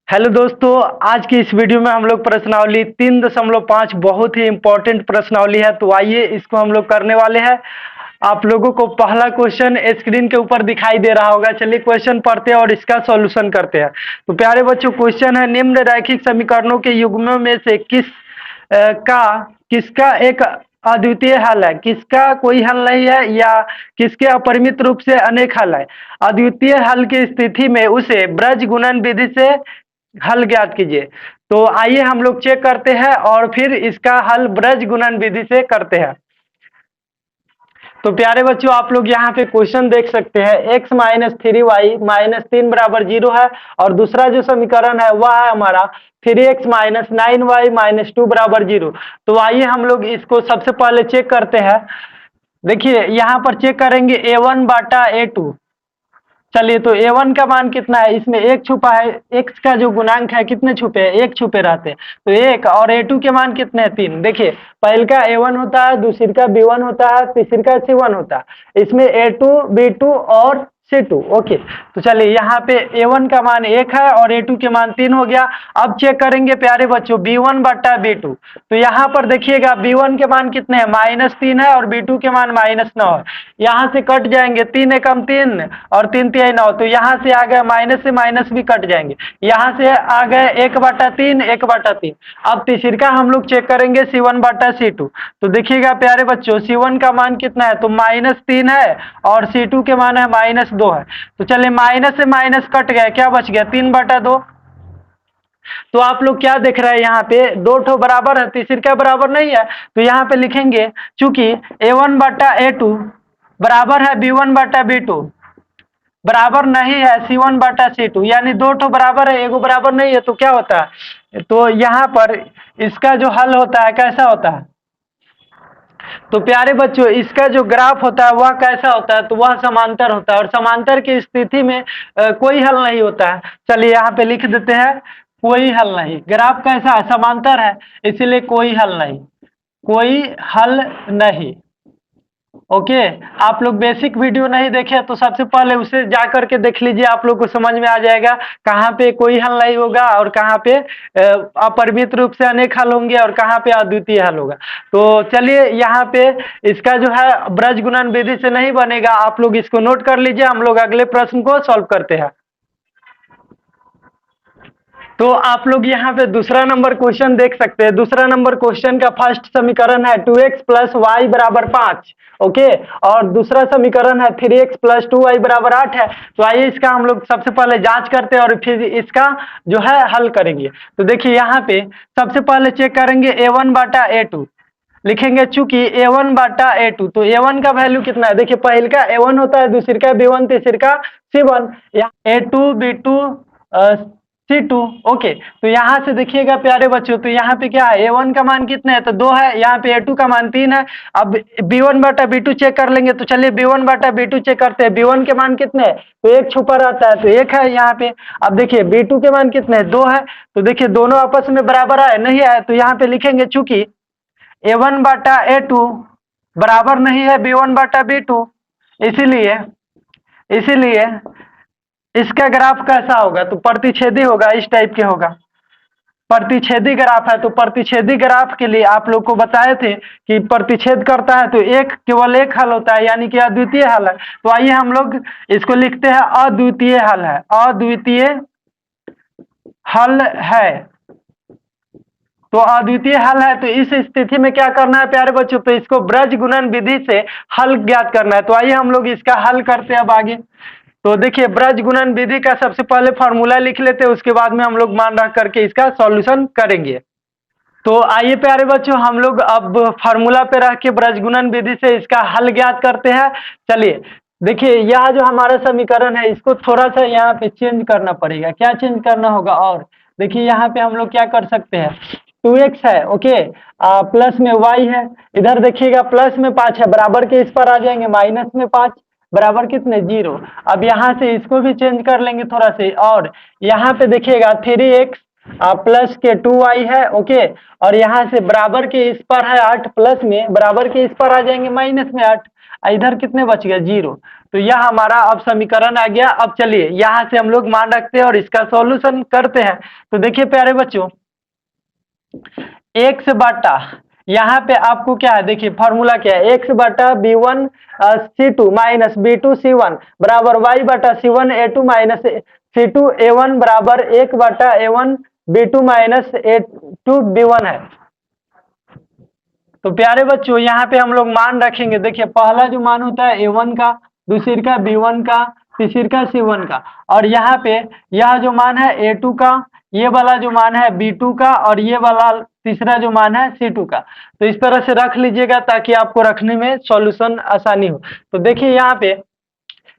Hello दोस्तों, आज की इस वीडियो में हम लोग प्रश्नावली 3.5 बहुत ही इंपॉर्टेंट प्रश्नावली है। तो आइए इसको हम लोग करने वाले हैं। आप लोगों को पहला क्वेश्चन स्क्रीन के ऊपर दिखाई दे रहा होगा। चलिए क्वेश्चन पढ़ते हैं और इसका सॉल्यूशन करते हैं। तो प्यारे बच्चों, क्वेश्चन है निम्न रैखिक समीकरणों के युग्मों में से किसका एक अद्वितीय हल है, किसका कोई हल नहीं है, या किसके अपरिमित रूप से अनेक हल है। अद्वितीय हल की स्थिति में उसे ब्रज गुणन विधि से हल ज्ञात कीजिए। तो आइए हम लोग चेक करते हैं और फिर इसका हल ब्रज गुणन विधि से करते हैं। तो प्यारे बच्चों, आप लोग यहाँ पे क्वेश्चन देख सकते हैं x माइनस 3y माइनस 3 बराबर 0 है, और दूसरा जो समीकरण है वह है हमारा 3x माइनस 9y माइनस 2 बराबर 0। तो आइए हम लोग इसको सबसे पहले चेक करते हैं। देखिए यहाँ पर चेक करेंगे a1 बाटा a2। चलिए, तो a1 का मान कितना है, इसमें एक छुपा है। x का जो गुणांक है कितने छुपे हैं, एक छुपे रहते हैं। तो एक, और a2 के मान कितने हैं, 3। देखिए पहले का a1 होता है, दूसरी का b1 होता है, तीसरी का c1 होता है। इसमें a2 b2 और c2। ओके, तो चलिए यहाँ पे a1 का मान 1 है और a2 के मान 3 हो गया। अब चेक करेंगे प्यारे बच्चों b1 बट्टा b2। तो यहाँ पर देखिएगा b1 के मान कितने हैं, -3 है, और b2 के मान -9 है। यहाँ से कट जाएंगे, 3 एकम 3 और 3 तिहाई 9। तो यहाँ से आ गए माइनस से माइनस भी कट जाएंगे। यहाँ से आ गए 1/3 1/3। अब तीसरी का हम लोग चेक करेंगे c1 बटा c2। तो देखिएगा प्यारे बच्चों, c1 का मान कितना है, तो -3 है, और c2 के मान है -2 है। तो चलिए माइनस से माइनस कट गया, क्या बच गया, 3/2। तो आप लोग क्या देख रहे हैं, यहाँ पे दो ठो बराबर है, तीसरी का बराबर नहीं है। तो यहाँ पे लिखेंगे चूंकि a1 बटा a2 बराबर है b1 बटा b2, बराबर नहीं है c1 बटा c2, यानी दो ठो बराबर है, एगो बराबर नहीं है। तो क्या होता है, तो यहाँ पर इसका जो हल होता है कैसा होता है, तो प्यारे बच्चों इसका जो ग्राफ होता है वह कैसा होता है, तो वह समांतर होता है, और समांतर की स्थिति में कोई हल नहीं होता है। चलिए यहाँ पे लिख देते हैं कोई हल नहीं। ग्राफ कैसा है, समांतर है, इसीलिए कोई हल नहीं, कोई हल नहीं। ओके, आप लोग बेसिक वीडियो नहीं देखे तो सबसे पहले उसे जा करके देख लीजिए, आप लोग को समझ में आ जाएगा कहाँ पे कोई हल नहीं होगा और कहाँ पे अपरिमित रूप से अनेक हल होंगे और कहाँ पे अद्वितीय हल होगा। तो चलिए यहाँ पे इसका जो है ब्रज गुणन विधि से नहीं बनेगा, आप लोग इसको नोट कर लीजिए। हम लोग अगले प्रश्न को सॉल्व करते हैं। तो आप लोग यहाँ पे दूसरा नंबर क्वेश्चन देख सकते हैं। दूसरा नंबर क्वेश्चन का फर्स्ट समीकरण है 2x प्लस वाई बराबर 5। ओके, और दूसरा समीकरण है 3x प्लस 2y बराबर 8 है। तो आइए इसका हम लोग सबसे पहले जांच करते हैं और फिर इसका जो है हल करेंगे। तो देखिए यहाँ पे सबसे पहले चेक करेंगे a1 बाटा a2। लिखेंगे चूंकि a1 बाटा a2, तो a1 का वैल्यू कितना है, देखिए पहले का a1 होता है, दूसरी का b1, तीसरी का c1, या a2 b2 c2। ओके, तो यहाँ से देखिएगा प्यारे बच्चों, तो यहाँ पे क्या है, a1 का मान कितना है, तो 2 है, यहाँ पे a2 का मान 3 है। अब b1 बटा b2 चेक कर लेंगे। तो चलिए b1 बटा b2 चेक करते हैं। b1 के मान कितने हैं, तो एक छुपा रहता है, तो एक है यहाँ पे। अब देखिए b2 के मान कितने हैं, 2 है। तो देखिए दोनों आपस में बराबर आए, नहीं आए, तो यहाँ पे लिखेंगे चूंकि a1 बटा a2 बराबर नहीं है b1 बटा b2, इसीलिए इसीलिए इसका ग्राफ कैसा होगा, तो प्रतिच्छेदी होगा, इस टाइप के होगा। प्रतिच्छेदी ग्राफ है, तो प्रतिच्छेदी ग्राफ के लिए आप लोग को बताए थे कि प्रतिच्छेद करता है तो एक केवल एक हल होता है, यानी कि अद्वितीय हल है। तो आइए हम लोग इसको लिखते हैं अद्वितीय हल है, अद्वितीय हल है। तो अद्वितीय हल है, तो इस स्थिति में क्या करना है प्यारे बच्चों, तो इसको ब्रज गुणन विधि से हल ज्ञात करना है। तो आइए हम लोग इसका हल करते हैं अब आगे। तो देखिए ब्रज गुणन विधि का सबसे पहले फॉर्मूला लिख लेते हैं, उसके बाद में हम लोग मान रख करके इसका सॉल्यूशन करेंगे। तो आइए प्यारे बच्चों, हम लोग अब फॉर्मूला पे रख के ब्रज गुणन विधि से इसका हल ज्ञात करते हैं। चलिए देखिए, यह जो हमारा समीकरण है इसको थोड़ा सा यहाँ पे चेंज करना पड़ेगा। क्या चेंज करना होगा, और देखिए यहाँ पे हम लोग क्या कर सकते हैं, 2x है, ओके, प्लस में y है, इधर देखिएगा प्लस में 5 है, बराबर के इस पर आ जाएंगे, माइनस में 5 बराबर कितने, 0। अब यहाँ से इसको भी चेंज कर लेंगे थोड़ा से, और यहाँ पे देखिएगा 3x प्लस के 2y है, ओके, और यहाँ से बराबर के इस पर है 8, प्लस में बराबर के इस पर आ जाएंगे माइनस में 8। इधर कितने बच गए 0। तो यह हमारा अब समीकरण आ गया। अब चलिए यहाँ से हम लोग मान रखते हैं और इसका सॉल्यूशन करते हैं। तो देखिए प्यारे बच्चों, एक्स बटा यहाँ पे आपको क्या है, देखिए फॉर्मूला क्या है, एक्स बटा B1 C2 minus B2 C1 बराबर y बटा C1 A2 minus C2 A1 बराबर 1 बटा A1 B2 minus A2 B1 है। तो प्यारे बच्चों यहाँ पे हम लोग मान रखेंगे। देखिए पहला जो मान होता है A1 का, दूसरी का B1 का, तीसरी का C1 का, और यहाँ पे यह जो मान है A2 का, ये वाला जो मान है B2 का, और ये वाला तीसरा जो मान है C2 का। तो इस तरह से रख लीजिएगा ताकि आपको रखने में सॉल्यूशन आसानी हो। तो देखिए यहाँ पे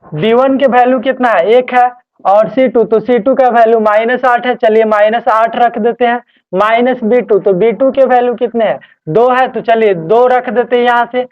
B1 के वैल्यू कितना है, 1 है, और C2 तो C2 का वैल्यू -8 है। चलिए -8 रख देते हैं। माइनस B2 तो B2 के वैल्यू कितने हैं, 2 है, तो चलिए 2 रख देते हैं यहाँ से,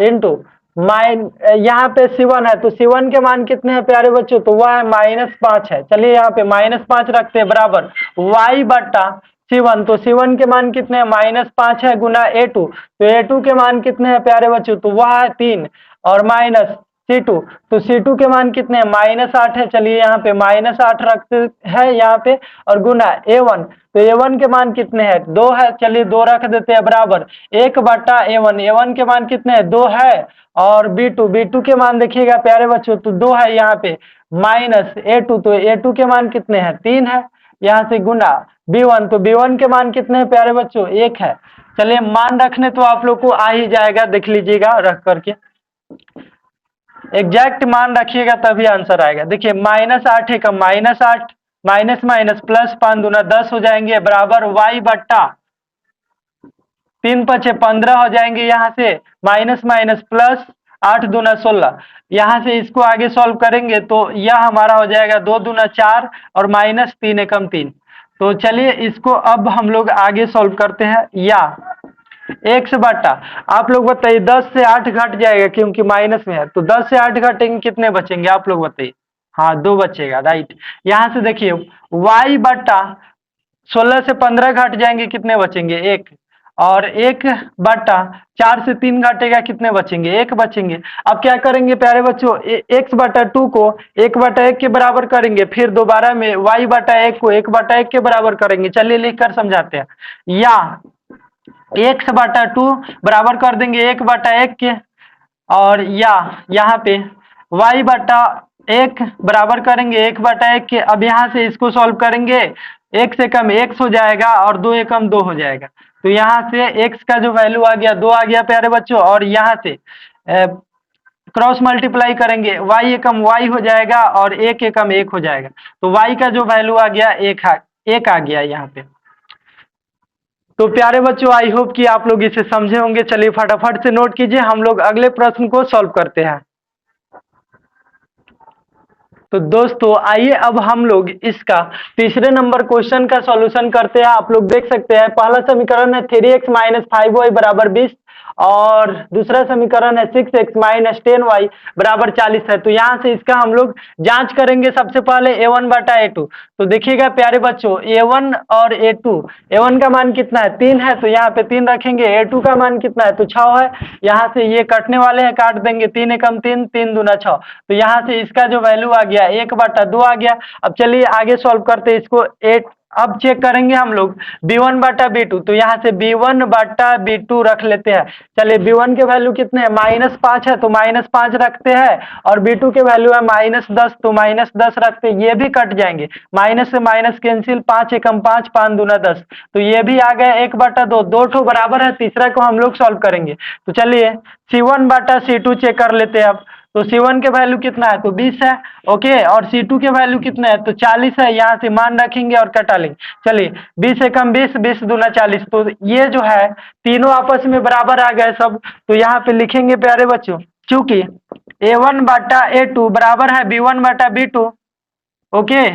इंटू यहाँ पे C1 है, तो C1 के मान कितने हैं प्यारे बच्चों, तो वह है -5 है। चलिए यहाँ पे -5 रखते हैं बराबर y बटा C1, तो C1 के मान कितने हैं, -5 है, गुना A2, तो A2 के मान कितने हैं प्यारे बच्चों, तो वह है 3, और माइनस C2, तो C2 के मान कितने हैं, -8 है। चलिए यहाँ पे -8 रखते हैं यहाँ पे, और गुना A1, तो A1 के मान कितने हैं, 2 है। चलिए 2 रख देते हैं बराबर 1 बटा A1, A1 के मान कितने हैं, 2 है, और B2 के मान देखिएगा प्यारे बच्चों, तो 2 है यहाँ पे, माइनस A2, तो A2 के मान कितने हैं, 3 है, यहाँ से गुना B1, तो B1 के मान कितने हैं प्यारे बच्चों, 1 है। चलिए मान रखने तो आप लोग को आ ही जाएगा, देख लीजिएगा रख करके, एग्जैक्ट मान रखिएगा तभी आंसर आएगा। देखिए -8 है का -8, माइनस माइनस प्लस 5 दूना 10 हो जाएंगे, बराबर y बट्टा 3 5 15 हो जाएंगे, यहाँ से माइनस माइनस प्लस 8 दूना 16। यहाँ से इसको आगे सॉल्व करेंगे तो यह हमारा हो जाएगा 2 दूना 4 और माइनस 3 एकम 3। तो चलिए इसको अब हम लोग आगे सॉल्व करते हैं। या एक्स बटा, आप लोग बताइए 10 से 8 घट जाएगा क्योंकि माइनस में है, तो 10 से 8 घटेंगे कितने बचेंगे, आप लोग बताइए। हाँ 2 बचेगा, राइट। यहाँ से देखिए y बटा 16 से 15 घट जाएंगे, कितने बचेंगे, 1, और 1 बटा 4 से 3 घटेगा, कितने बचेंगे, 1 बचेंगे। अब क्या करेंगे प्यारे बच्चों, x बटा 2 को 1 बटा 1 के बराबर करेंगे, फिर दोबारा में y बटा 1 को 1 बटा 1 के बराबर करेंगे। चलिए लिखकर समझाते हैं। या x बटा 2 बराबर कर देंगे 1 बटा 1 के, और या यहाँ पे y बटा 1 बराबर करेंगे 1 बटा 1 के। अब यहाँ से इसको सॉल्व करेंगे, 1 से कम x हो जाएगा और 2 एकम 2 हो जाएगा। तो यहाँ से x का जो वैल्यू आ गया 2 आ गया प्यारे बच्चों, और यहाँ से क्रॉस मल्टीप्लाई करेंगे, y एकम y हो जाएगा और 1 एकम 1 हो जाएगा। तो y का जो वैल्यू आ गया 1 आ गया यहाँ पे। तो प्यारे बच्चों आई होप कि आप लोग इसे समझे होंगे। चलिए फटाफट से नोट कीजिए, हम लोग अगले प्रश्न को सॉल्व करते हैं। तो दोस्तों आइए अब हम लोग इसका तीसरे नंबर क्वेश्चन का सॉल्यूशन करते हैं। आप लोग देख सकते हैं पहला समीकरण है 3x माइनस 5y बराबर 20, और दूसरा समीकरण है 6x माइनस 10y बराबर 40 है। तो यहाँ से इसका हम लोग जांच करेंगे सबसे पहले a1 बटा a2। तो देखिएगा प्यारे बच्चों a1 और a2, a1 का मान कितना है, 3 है, तो यहाँ पे 3 रखेंगे। a2 का मान कितना है, तो 6 है। यहाँ से ये कटने वाले हैं, काट देंगे, 3 एकम 3, 3 दूना 6। तो यहाँ से इसका जो वैल्यू आ गया 1 बटा 2 आ गया। अब चलिए आगे सॉल्व करते हैं इसको। 8 अब चेक करेंगे हम लोग b1 बटा b2, तो यहाँ से b1 बटा b2 रख लेते हैं। चलिए b1 के वैल्यू कितने हैं, -5 है, तो -5 रखते हैं, और b2 के वैल्यू है -10, तो -10 रखते हैं। ये भी कट जाएंगे, माइनस से माइनस कैंसिल, 5 एकम 5, 5 दूना 10, तो ये भी आ गया 1 बटा 2, 2 ठो बराबर है, तीसरा को हम लोग सॉल्व करेंगे। तो चलिए c1 बटा c2 चेक कर लेते हैं। अब तो C1 के वैल्यू कितना है, तो 20 है, ओके, और C2 के वैल्यू कितना है, तो 40 है। यहाँ से मान रखेंगे और कटा लेंगे। चलिए 20 एकम 20, 20 दूना 40, तो ये जो है तीनों आपस में बराबर आ गए सब। तो यहाँ पे लिखेंगे प्यारे बच्चों, चूंकि a1 बटा a2 बराबर है b1 बटा b2, ओके,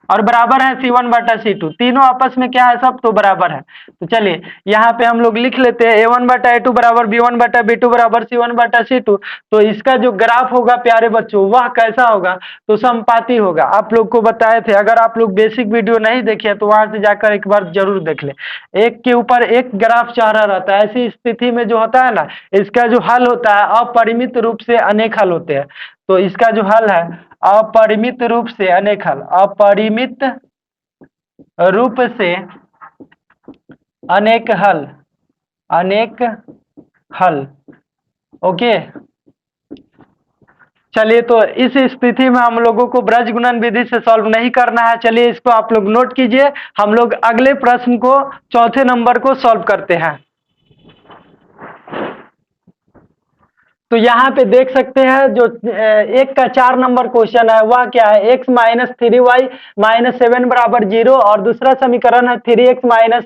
और बराबर है C1/C2, तीनों आपस में क्या है, सब तो बराबर है। तो चलिए यहाँ पे हम लोग लिख लेते हैं A1/A2 बराबर B1/B2 बराबर C1/C2। तो इसका जो ग्राफ होगा प्यारे बच्चों वह कैसा होगा, तो समपाती होगा। आप लोग को बताए थे, अगर आप लोग बेसिक वीडियो नहीं देखे तो वहां से जाकर एक बार जरूर देख ले। एक के ऊपर एक ग्राफ चढ़ा रहता है, ऐसी स्थिति में जो होता है ना, इसका जो हल होता है अपरिमित रूप से अनेक हल होते हैं। तो इसका जो हल है अपरिमित रूप से अनेक हल, अपरिमित रूप से अनेक हल, अनेक हल। ओके, चलिए तो इस स्थिति में हम लोगों को ब्रज गुणन विधि से सॉल्व नहीं करना है। चलिए इसको आप लोग नोट कीजिए, हम लोग अगले प्रश्न को, चौथे नंबर को सॉल्व करते हैं। तो यहाँ पे देख सकते हैं जो 1 का 4 नंबर क्वेश्चन है वह क्या है, x माइनस 3y माइनस 7 बराबर 0, और दूसरा समीकरण है 3x माइनस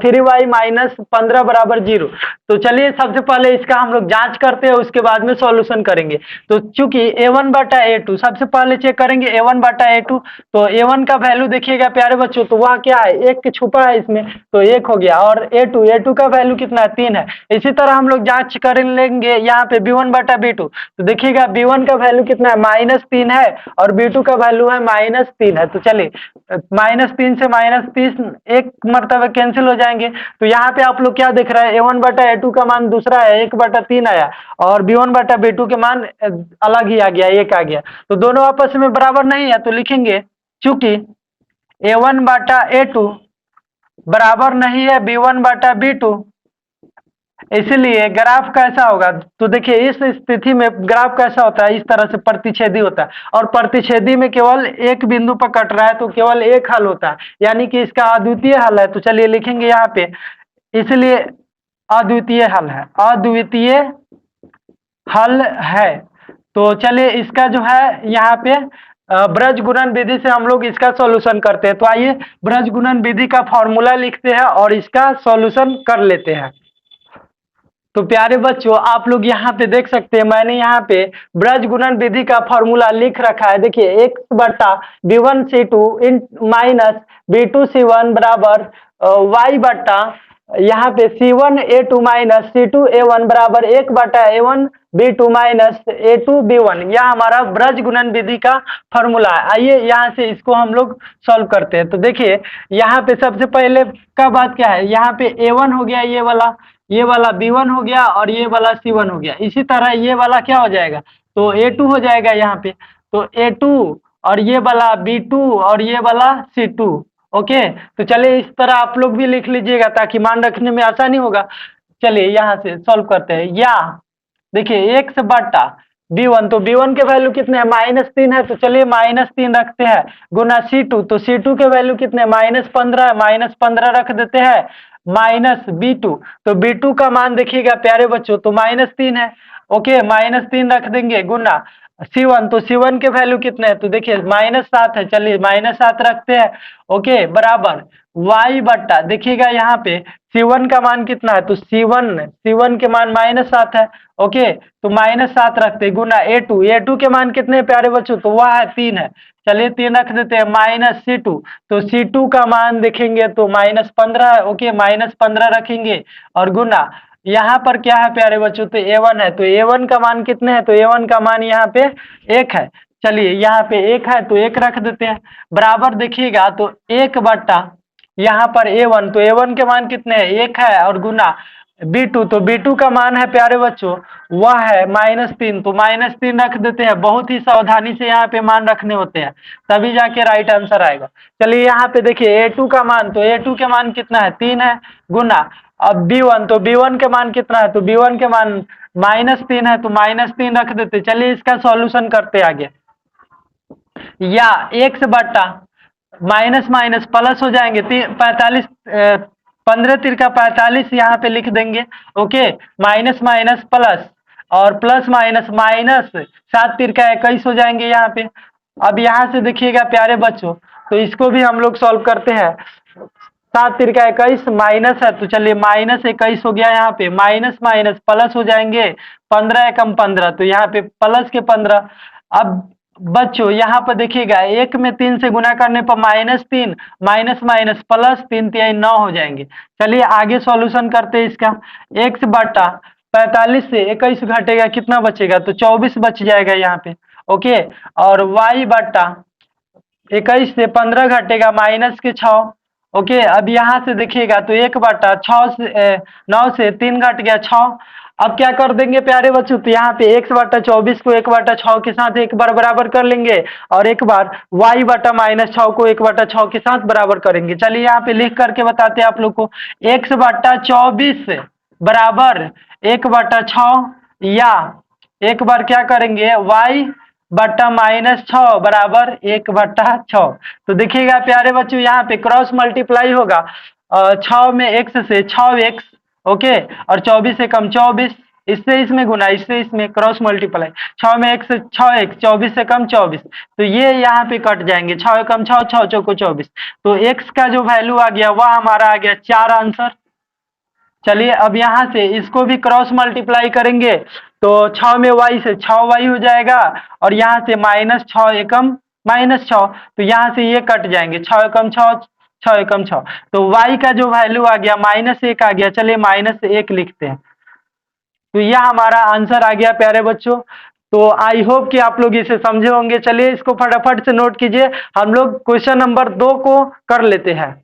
3y माइनस 15 बराबर 0। तो चलिए सबसे पहले इसका हम लोग जांच करते हैं, उसके बाद में सॉल्यूशन करेंगे। तो चूंकि A1/A2 सबसे पहले चेक करेंगे, A1/A2। तो A1 का वैल्यू देखिएगा प्यारे बच्चों, तो वह क्या है, 1 छुपा है इसमें, तो 1 हो गया। और A2 का वैल्यू कितना है, 3 है। इसी तरह हम लोग जांच कर लेंगे यहाँ पे B1/B2। तो देखिएगा B1 का वैल्यू कितना है, -3 है, और B2 का वैल्यू है -3 है। तो चलिए -3 से -3 एक मरतबा कैंसिल हो जाएंगे। तो यहाँ पे आप लोग क्या देख रहे हैं, A1/A2 का मान दूसरा है 1/3 आया, और B1/B2 के मान अलग ही आ गया, 1 आ गया। तो दोनों आपस में बराबर नहीं है, तो लिखेंगे चूंकि A1/A2 बराबर नहीं है B1/B2, इसलिए ग्राफ कैसा होगा, तो देखिए इस स्थिति में ग्राफ कैसा होता है, इस तरह से प्रतिच्छेदी होता है, और प्रतिच्छेदी में केवल एक बिंदु पर कट रहा है, तो केवल एक हल होता है, यानी कि इसका अद्वितीय हल है। तो चलिए लिखेंगे यहाँ पे, इसलिए अद्वितीय हल है, अद्वितीय हल है। तो चलिए इसका जो है यहाँ पे ब्रज गुणन विधि से हम लोग इसका सॉल्यूशन करते हैं। तो आइए ब्रज गुणन विधि का फॉर्मूला लिखते हैं और इसका सॉल्यूशन कर लेते हैं। तो प्यारे बच्चों आप लोग यहाँ पे देख सकते हैं, मैंने यहाँ पे ब्रज गुणन विधि का फॉर्मूला लिख रखा है। देखिए x/B1C2 इन माइनस B2C1 बराबर y/, यहाँ पे C1A2 माइनस C2A1 बराबर 1/A1B2 माइनस A2B1, यह हमारा ब्रज गुणन विधि का फॉर्मूला है। आइए यहाँ से इसको हम लोग सॉल्व करते हैं। तो देखिए यहाँ पे सबसे पहले का बात क्या है, यहाँ पे A1 हो गया, ये वाला B1 हो गया, और ये वाला C1 हो गया। इसी तरह ये वाला क्या हो जाएगा, तो A2 हो जाएगा यहाँ पे, तो A2, और ये वाला B2, और ये वाला C2। ओके, तो चलिए इस तरह आप लोग भी लिख लीजिएगा ताकि मान रखने में आसानी होगा। चलिए यहाँ से सॉल्व करते हैं। या देखिए x/B1, तो B1 के वैल्यू कितने हैं, -3 है, तो चलिए -3 रखते हैं, गुना C2, तो C2 के वैल्यू कितने, -15 है, -15 रख देते हैं, माइनस B2, तो B2 का मान देखिएगा प्यारे बच्चों, तो -3 है। ओके, -3 रख देंगे, गुना C1, तो C1 के वैल्यू कितने हैं, तो देखिए -7 है, चलिए -7 रखते हैं। ओके, बराबर y/, देखिएगा यहाँ पे C1 का मान कितना है, तो C1 के मान -7 है। ओके, तो -7 रखते हैं, गुना A2 के मान कितने हैं प्यारे बच्चों, तो वह है 3 है, चलिए 3 रख देते हैं, माइनस C2, तो C2 का मान देखेंगे तो -15 है। ओके, -15 रखेंगे, और गुना यहाँ पर क्या है प्यारे बच्चों, तो A1 है, तो A1 का मान कितने हैं, तो A1 का मान यहाँ पे 1 है, चलिए यहाँ पे 1 है तो 1 रख देते हैं, बराबर देखिएगा तो 1/, यहाँ पर A1, तो A1 के मान कितने हैं, 1 है, और गुना B2, तो B2 का मान है प्यारे बच्चों वह है -3, तो -3 रख देते हैं। बहुत ही सावधानी से यहाँ पे मान रखने होते हैं, तभी जाके राइट आंसर आएगा। चलिए यहाँ पे देखिए A2 का मान, तो A2 के मान कितना है, 3 है, गुना अब B1, तो B1 के मान कितना है, तो B1 के मान -3 है, तो -3 रख देते। चलिए इसका सॉल्यूशन करते आगे। या x/, माइनस माइनस प्लस हो जाएंगे, 45, 15 तिरका 45 यहाँ पे लिख देंगे। ओके, माइनस माइनस प्लस, और प्लस माइनस माइनस, 7 तिरका 21 हो जाएंगे यहाँ पे। अब यहाँ से देखिएगा प्यारे बच्चों, तो इसको भी हम लोग सॉल्व करते हैं। 7 तिरका 21 माइनस है, तो चलिए -21 हो गया, यहाँ पे माइनस माइनस प्लस हो जाएंगे, 15 एकम 15, तो यहाँ पे प्लस के 15। अब बच्चों यहाँ पर देखिएगा, एक में 3 से गुना करने पर -3 माइनस माइनस प्लस 3×3 = 9 हो जाएंगे। चलिए आगे सॉल्यूशन करते हैं इसका। x बटा 45 से 21 घटेगा, कितना बचेगा? तो 24 बच जाएगा यहाँ पे। ओके, और y बटा 21 से 15 घटेगा, -6। ओके, अब यहाँ से देखिएगा तो 1 बटा 9 से 3 घट गया 6। अब क्या कर देंगे प्यारे बच्चों? तो यहाँ पे x बटा 24 को 1 बटा 6 के साथ एक बार बराबर कर लेंगे, और एक बार y बटा -6 को 1 बटा 6 के साथ बराबर करेंगे। चलिए यहाँ पे लिख करके बताते हैं आप लोग को। x बटा 24 बराबर 1 बटा 6, या एक बार क्या करेंगे, y बटा -6 बराबर 1 बटा 6। तो देखिएगा प्यारे बच्चों, यहाँ पे क्रॉस मल्टीप्लाई होगा 6 में x से 6x। ओके, और 24 से कम 24, इससे इसमें गुना, इससे इसमें क्रॉस मल्टीप्लाई। 6 में x से 6x, 24 से कम 24, तो ये यहाँ पे कट जाएंगे। 6 कम 6, 6 चौको 24। तो x का जो वैल्यू आ गया वह हमारा आ गया 4 आंसर। चलिए अब यहाँ से इसको भी क्रॉस मल्टीप्लाई करेंगे, तो 6 में y से 6y हो जाएगा, और यहाँ से -6 एकम -6, तो यहाँ से ये कट जाएंगे। 6 एकम 6, 6 एकम 6, तो y का जो वैल्यू आ गया -1 आ गया। चलिए -1 लिखते हैं, तो यह हमारा आंसर आ गया प्यारे बच्चों। तो आई होप कि आप लोग इसे समझे होंगे। चलिए इसको फटाफट से नोट कीजिए, हम लोग क्वेश्चन नंबर 2 को कर लेते हैं।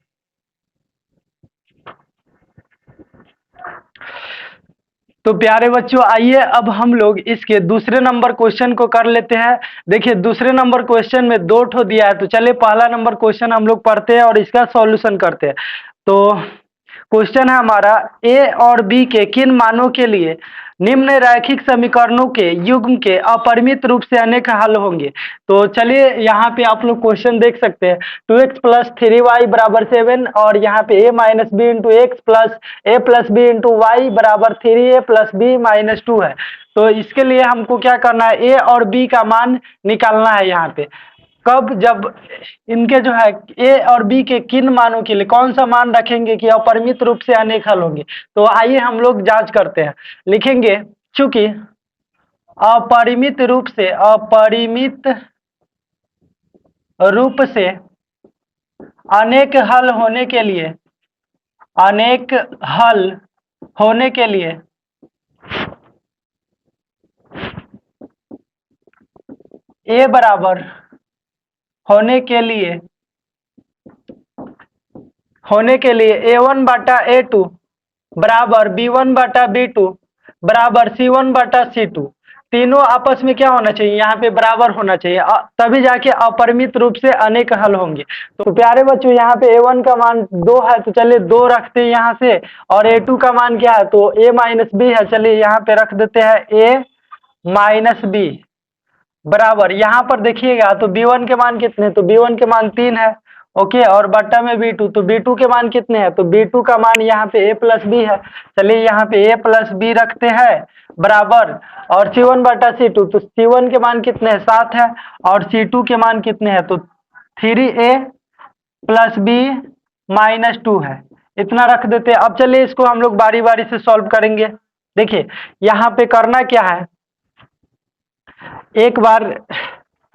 तो प्यारे बच्चों आइए अब हम लोग इसके दूसरे नंबर क्वेश्चन को कर लेते हैं। देखिए दूसरे नंबर क्वेश्चन में 2 ठो दिया है, तो चलिए पहला नंबर क्वेश्चन हम लोग पढ़ते हैं और इसका सॉल्यूशन करते हैं। तो क्वेश्चन है हमारा, ए और बी के किन मानों के लिए निम्न रैखिक समीकरणों के युग्म के अपरिमित रूप से अनेक हल होंगे। तो चलिए यहाँ पे आप लोग क्वेश्चन देख सकते हैं, 2x + 3y = 7, और यहाँ पे a - b × x plus a + b × y = 3a + b - 2 है। तो इसके लिए हमको क्या करना है, a और b का मान निकालना है। यहाँ पे कब, जब इनके जो है ए और बी के किन मानों के लिए कौन सा मान रखेंगे कि अपरिमित रूप से अनेक हल होंगे। तो आइए हम लोग जांच करते हैं। लिखेंगे, चूंकि अपरिमित रूप से अनेक हल होने के लिए ए बराबर होने के लिए a1 बटा a2 बराबर b1 बटा b2 बराबर c1 बटा c2, तीनों आपस में क्या होना चाहिए, यहाँ पे बराबर होना चाहिए, तभी जाके अपरिमित रूप से अनेक हल होंगे। तो प्यारे बच्चों यहाँ पे a1 का मान 2 है, तो चलिए 2 रखते हैं यहाँ से, और a2 का मान क्या है, तो a - b है। चलिए यहाँ पे रख देते हैं a - b बराबर, यहाँ पर देखिएगा तो b1 के मान कितने, तो b1 के मान 3 है। ओके, और बट्टा में b2, तो b2 के मान कितने हैं, तो b2 का मान यहाँ पे a + b है। चलिए यहाँ पे a + b रखते हैं बराबर, और c1 बटा c2, तो c1 के मान कितने हैं, 7 है, और c2 के मान कितने हैं, तो 3a + b - 2 है। इतना रख देते हैं। अब चलिए इसको हम लोग बारी बारी से सॉल्व करेंगे। देखिए यहाँ पे करना क्या है, एक बार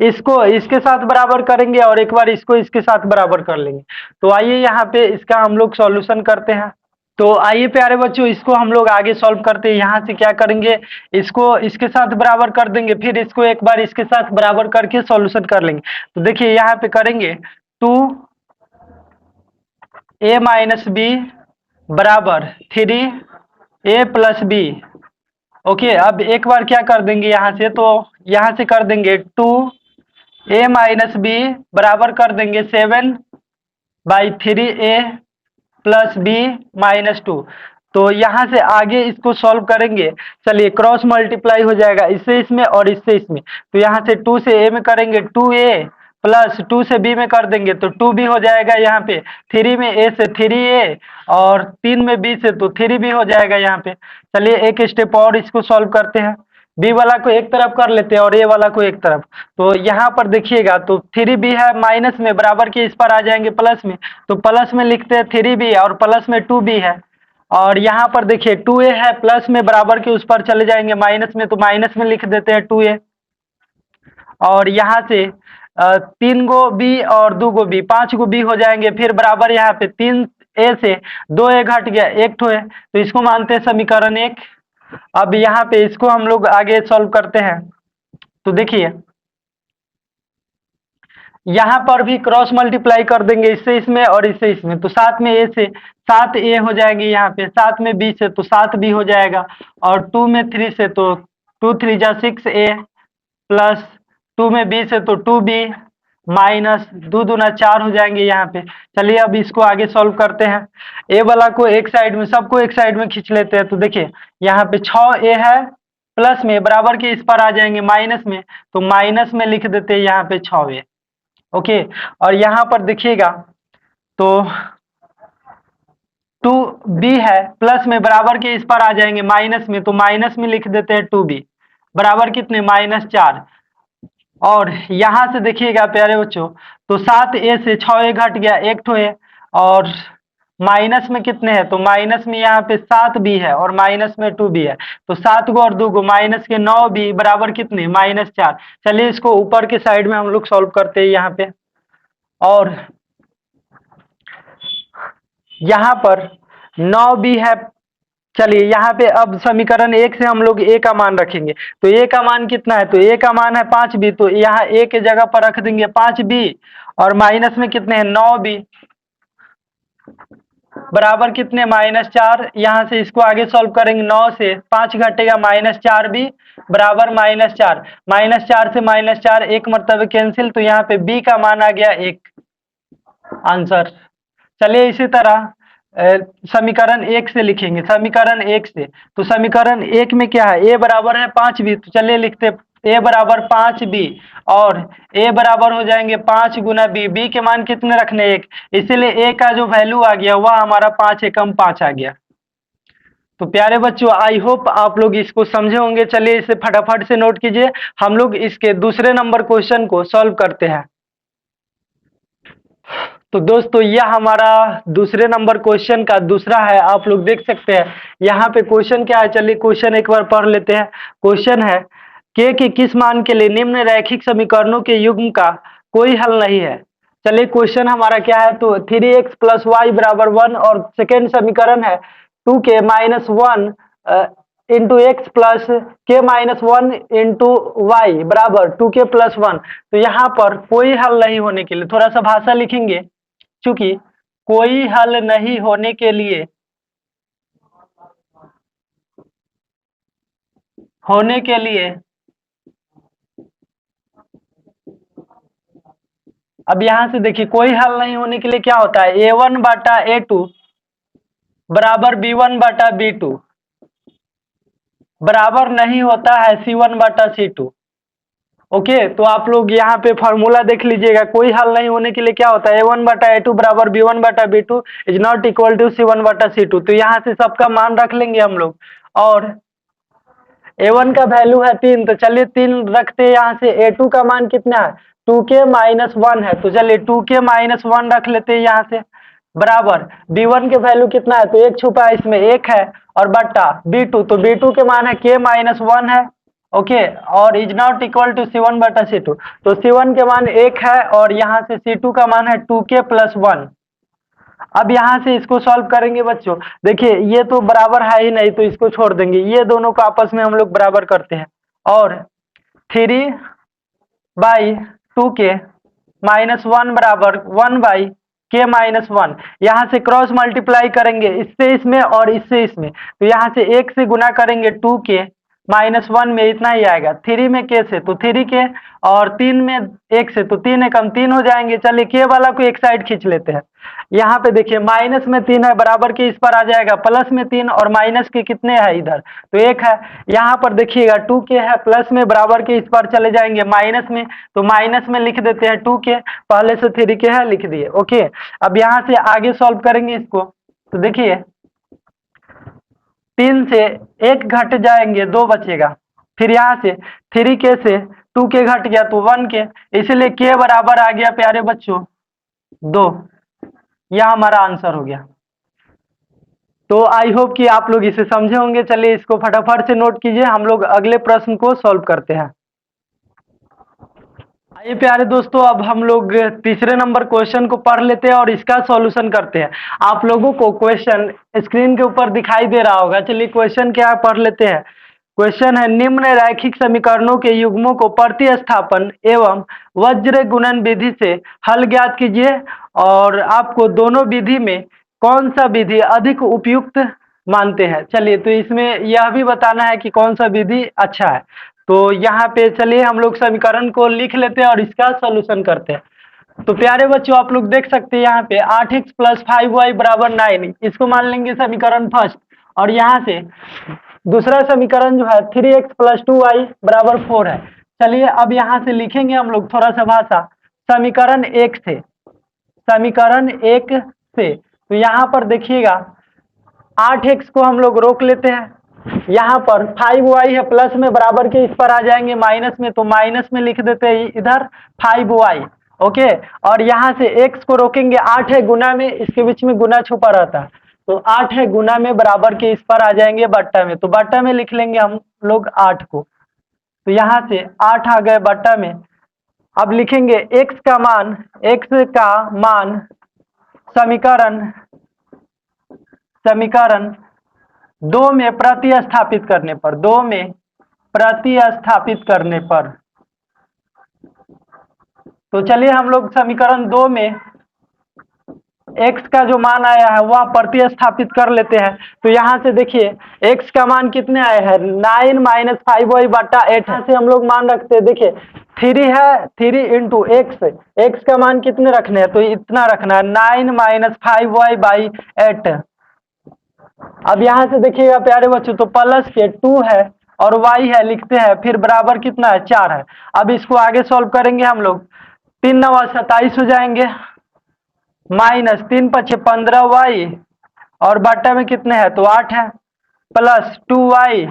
इसको इसके साथ बराबर करेंगे और एक बार इसको इसके साथ बराबर कर लेंगे। तो आइए यहाँ पे इसका हम लोग सॉल्यूशन करते हैं। तो आइए प्यारे बच्चों इसको हम लोग आगे सॉल्व करते हैं। यहाँ से क्या करेंगे, इसको इसके साथ बराबर कर देंगे, फिर इसको एक बार इसके साथ बराबर करके सॉल्यूशन कर लेंगे। तो देखिए यहाँ पे करेंगे 2a - b बराबर 3a + b। ओके, अब एक बार क्या कर देंगे यहाँ से, तो यहाँ से कर देंगे 2a - b बराबर कर देंगे 7/3a + b - 2। तो यहाँ से आगे इसको सॉल्व करेंगे। चलिए क्रॉस मल्टीप्लाई हो जाएगा, इससे इसमें और इससे इसमें, तो यहाँ से 2 से a में करेंगे 2a प्लस 2 से b में कर देंगे तो 2b हो जाएगा। यहाँ पे 3 में a से 3a, और 3 में b से तो 3b हो जाएगा यहाँ पे। चलिए एक स्टेप और इसको सॉल्व करते हैं। b वाला को एक तरफ कर लेते हैं और a वाला को एक तरफ। तो यहाँ पर देखिएगा तो 3b है माइनस में, बराबर के इस पर आ जाएंगे प्लस में, तो प्लस में लिखते हैं 3b, और प्लस में 2b है। और यहाँ पर देखिए 2a है, प्लस में बराबर के उस पर चले जाएंगे माइनस में, तो माइनस में लिख देते हैं 2a। और यहाँ से 3 गो बी और 2 गो बी, 5 गो बी हो जाएंगे। फिर बराबर यहाँ पे 3 ए से 2 ए घट गया, एक ठो है, तो इसको मानते हैं समीकरण 1। अब यहाँ पे इसको हम लोग आगे सॉल्व करते हैं। तो देखिए यहाँ पर भी क्रॉस मल्टीप्लाई कर देंगे, इससे इसमें और इससे इसमें, तो 7 में ए से 7 ए हो जाएंगे, यहाँ पे 7 में बी से तो 7 बी हो जाएगा, और 2 में 3 से तो 2 3 जा 6 ए, प्लस 2 में बी से तो 2 बी, माइनस 2 दूना 4 हो जाएंगे यहाँ पे। चलिए अब इसको आगे सॉल्व करते हैं। ए वाला को एक साइड में, सबको एक साइड में खींच लेते हैं। तो देखिए यहाँ पे 6 ए है, प्लस में बराबर के इस पर आ जाएंगे माइनस में, तो माइनस में लिख देते हैं यहाँ पे 6 ए। ओके, और यहाँ पर देखिएगा तो 2 बी है, प्लस में बराबर के इस पर आ जाएंगे माइनस में, तो माइनस में लिख देते हैं 2 बी, बराबर कितने -4। और यहाँ से देखिएगा प्यारे बच्चों, तो 7 ए से 6 ए घट गया, एक ठो है, और माइनस में कितने हैं, तो माइनस में यहाँ पे 7 बी है और माइनस में 2 बी है, तो 7 गो और 2 गो माइनस के 9 बी बराबर कितने -4। चलिए इसको ऊपर के साइड में हम लोग सॉल्व करते हैं यहाँ पे। और यहाँ पर 9 बी है। चलिए यहाँ पे अब समीकरण 1 से हम लोग ए का मान रखेंगे, तो ए का मान कितना है, तो ए का मान है 5 बी, तो यहाँ ए के जगह पर रख देंगे 5 बी, और माइनस में कितने हैं 9 बी, बराबर कितने -4। यहाँ से इसको आगे सॉल्व करेंगे, 9 से 5 घटेगा -4 बी, बराबर -4, -4 से -4 एक मरतबे कैंसिल, तो यहाँ पे बी का मान आ गया 1 आंसर। चलिए इसी तरह समीकरण 1 से लिखेंगे, समीकरण 1 से, तो समीकरण 1 में क्या है, ए बराबर है 5 बी, तो चलिए लिखते ए बराबर 5 बी, और ए बराबर हो जाएंगे 5 गुना बी, बी के मान कितने रखने 1, इसीलिए ए का जो वैल्यू आ गया वह हमारा 5 एकम 5 आ गया। तो प्यारे बच्चों आई होप आप लोग इसको समझे होंगे। चलिए इसे फटाफट से नोट कीजिए, हम लोग इसके दूसरे नंबर क्वेश्चन को सॉल्व करते हैं। तो दोस्तों यह हमारा दूसरे नंबर क्वेश्चन का दूसरा है, आप लोग देख सकते हैं यहाँ पे क्वेश्चन क्या है। चलिए क्वेश्चन एक बार पढ़ लेते हैं। क्वेश्चन है के की किस मान के लिए निम्न रैखिक समीकरणों के युग्म का कोई हल नहीं है। चलिए क्वेश्चन हमारा क्या है, तो 3x + y = 1, और सेकेंड समीकरण है 2k - 1 इंटू एक्स प्लस के -1 इंटू वाई बराबर 2k + 1। तो यहाँ पर कोई हल नहीं होने के लिए थोड़ा सा भाषा लिखेंगे, चूंकि कोई हल नहीं होने के लिए अब यहां से देखिए कोई हल नहीं होने के लिए क्या होता है, a1/a2 बराबर b1/b2 बराबर नहीं होता है c1/c2। ओके, तो आप लोग यहाँ पे फॉर्मूला देख लीजिएगा, कोई हल नहीं होने के लिए क्या होता है, a1/a2 बराबर b1/b2 is not equal to c1/c2। तो यहाँ से सबका मान रख लेंगे हम लोग, और a1 का वैल्यू है 3, तो चलिए 3 रखते हैं। यहाँ से a2 का मान कितना है, 2k - 1 है, तो चलिए 2k - 1 रख लेते हैं यहाँ से, बराबर b1 के वैल्यू कितना है, तो एक छुपा है इसमें 1 है, और बट्टा b2, तो b2 के मान है k - 1 है। ओके, और is not equal to c1/c2, तो c1 के मान 1 है, और यहाँ से c2 का मान है 2k + 1। अब यहाँ से इसको सॉल्व करेंगे बच्चों, देखिए ये तो बराबर है ही नहीं, तो इसको छोड़ देंगे, ये दोनों को आपस में हम लोग बराबर करते हैं, और 3/2k - 1 बराबर 1/k - 1। यहाँ से क्रॉस मल्टीप्लाई करेंगे, इससे इसमें और इससे इसमें, तो यहाँ से 1 से गुना करेंगे 2k -1 में इतना ही आएगा, 3 में k से तो 3k, और 3 में 1 से तो 3 एकम 3 हो जाएंगे। चलिए k वाला को एक साइड खींच लेते हैं। यहाँ पे देखिए माइनस में 3 है, बराबर के इस पर आ जाएगा प्लस में 3, और माइनस के कितने है इधर, तो 1 है। यहाँ पर देखिएगा 2k है, प्लस में बराबर के इस पर चले जाएंगे माइनस में, तो माइनस में लिख देते हैं 2k, पहले से 3k है लिख दिए। ओके, अब यहाँ से आगे सॉल्व करेंगे इसको, तो देखिए 3 से 1 घट जाएंगे, 2 बचेगा, फिर यहाँ से 3k से 2k घट गया तो 1k, इसलिए k बराबर आ गया प्यारे बच्चों 2। यह हमारा आंसर हो गया। तो आई होप कि आप लोग इसे समझे होंगे। चलिए इसको फटाफट से नोट कीजिए, हम लोग अगले प्रश्न को सॉल्व करते हैं। ये प्यारे दोस्तों, अब हम लोग तीसरे नंबर क्वेश्चन को पढ़ लेते हैं और इसका सॉल्यूशन करते हैं। आप लोगों को क्वेश्चन स्क्रीन के ऊपर दिखाई दे रहा होगा। चलिए क्वेश्चन क्या है पढ़ लेते हैं। क्वेश्चन है, निम्न रैखिक समीकरणों के युग्मों को प्रतिस्थापन एवं वज्र गुणन विधि से हल ज्ञात कीजिए और आपको दोनों विधि में कौन सा विधि अधिक उपयुक्त मानते हैं। चलिए, तो इसमें यह भी बताना है कि कौन सा विधि अच्छा है। तो यहाँ पे चलिए हम लोग समीकरण को लिख लेते हैं और इसका सॉल्यूशन करते हैं। तो प्यारे बच्चों, आप लोग देख सकते हैं यहाँ पे 8x प्लस 5y बराबर 9, इसको मान लेंगे समीकरण फर्स्ट। और यहाँ से दूसरा समीकरण जो है 3x प्लस 2y बराबर 4 है। चलिए अब यहाँ से लिखेंगे हम लोग थोड़ा सा भाषा समीकरण एक से। समीकरण एक से तो यहाँ पर देखिएगा 8x को हम लोग रोक लेते हैं। यहाँ पर 5y है प्लस में बराबर के इस पर आ जाएंगे माइनस में, तो माइनस में लिख देते हैं इधर 5y। ओके, और यहाँ से x को रोकेंगे, 8 है गुना में, इसके बीच में गुना छुपा रहता है, तो 8 है गुना में बराबर के इस पर आ जाएंगे बट्टा में, तो बट्टा में लिख लेंगे हम लोग 8 को। तो यहाँ से 8 आ गए बट्टा में। अब लिखेंगे x का मान समीकरण 2 में प्रतिस्थापित करने पर, तो चलिए हम लोग समीकरण 2 में x का जो मान आया है वह प्रतिस्थापित कर लेते हैं। तो यहाँ से देखिए x का मान कितने आए हैं 9 माइनस 5y बटा 8 है। से हम लोग मान रखते हैं, देखिए 3 है, 3 इंटू x का मान कितने रखने हैं, तो इतना रखना है 9 माइनस 5y बाई 8। अब यहाँ से देखिएगा प्यारे बच्चों, तो प्लस के 2 है और y है लिखते हैं, फिर बराबर कितना है 4 है। अब इसको आगे सॉल्व करेंगे हम लोग, 3 9 27 हो जाएंगे, माइनस 3 5 15y और बट्टा में कितने हैं तो 8 है, प्लस 2y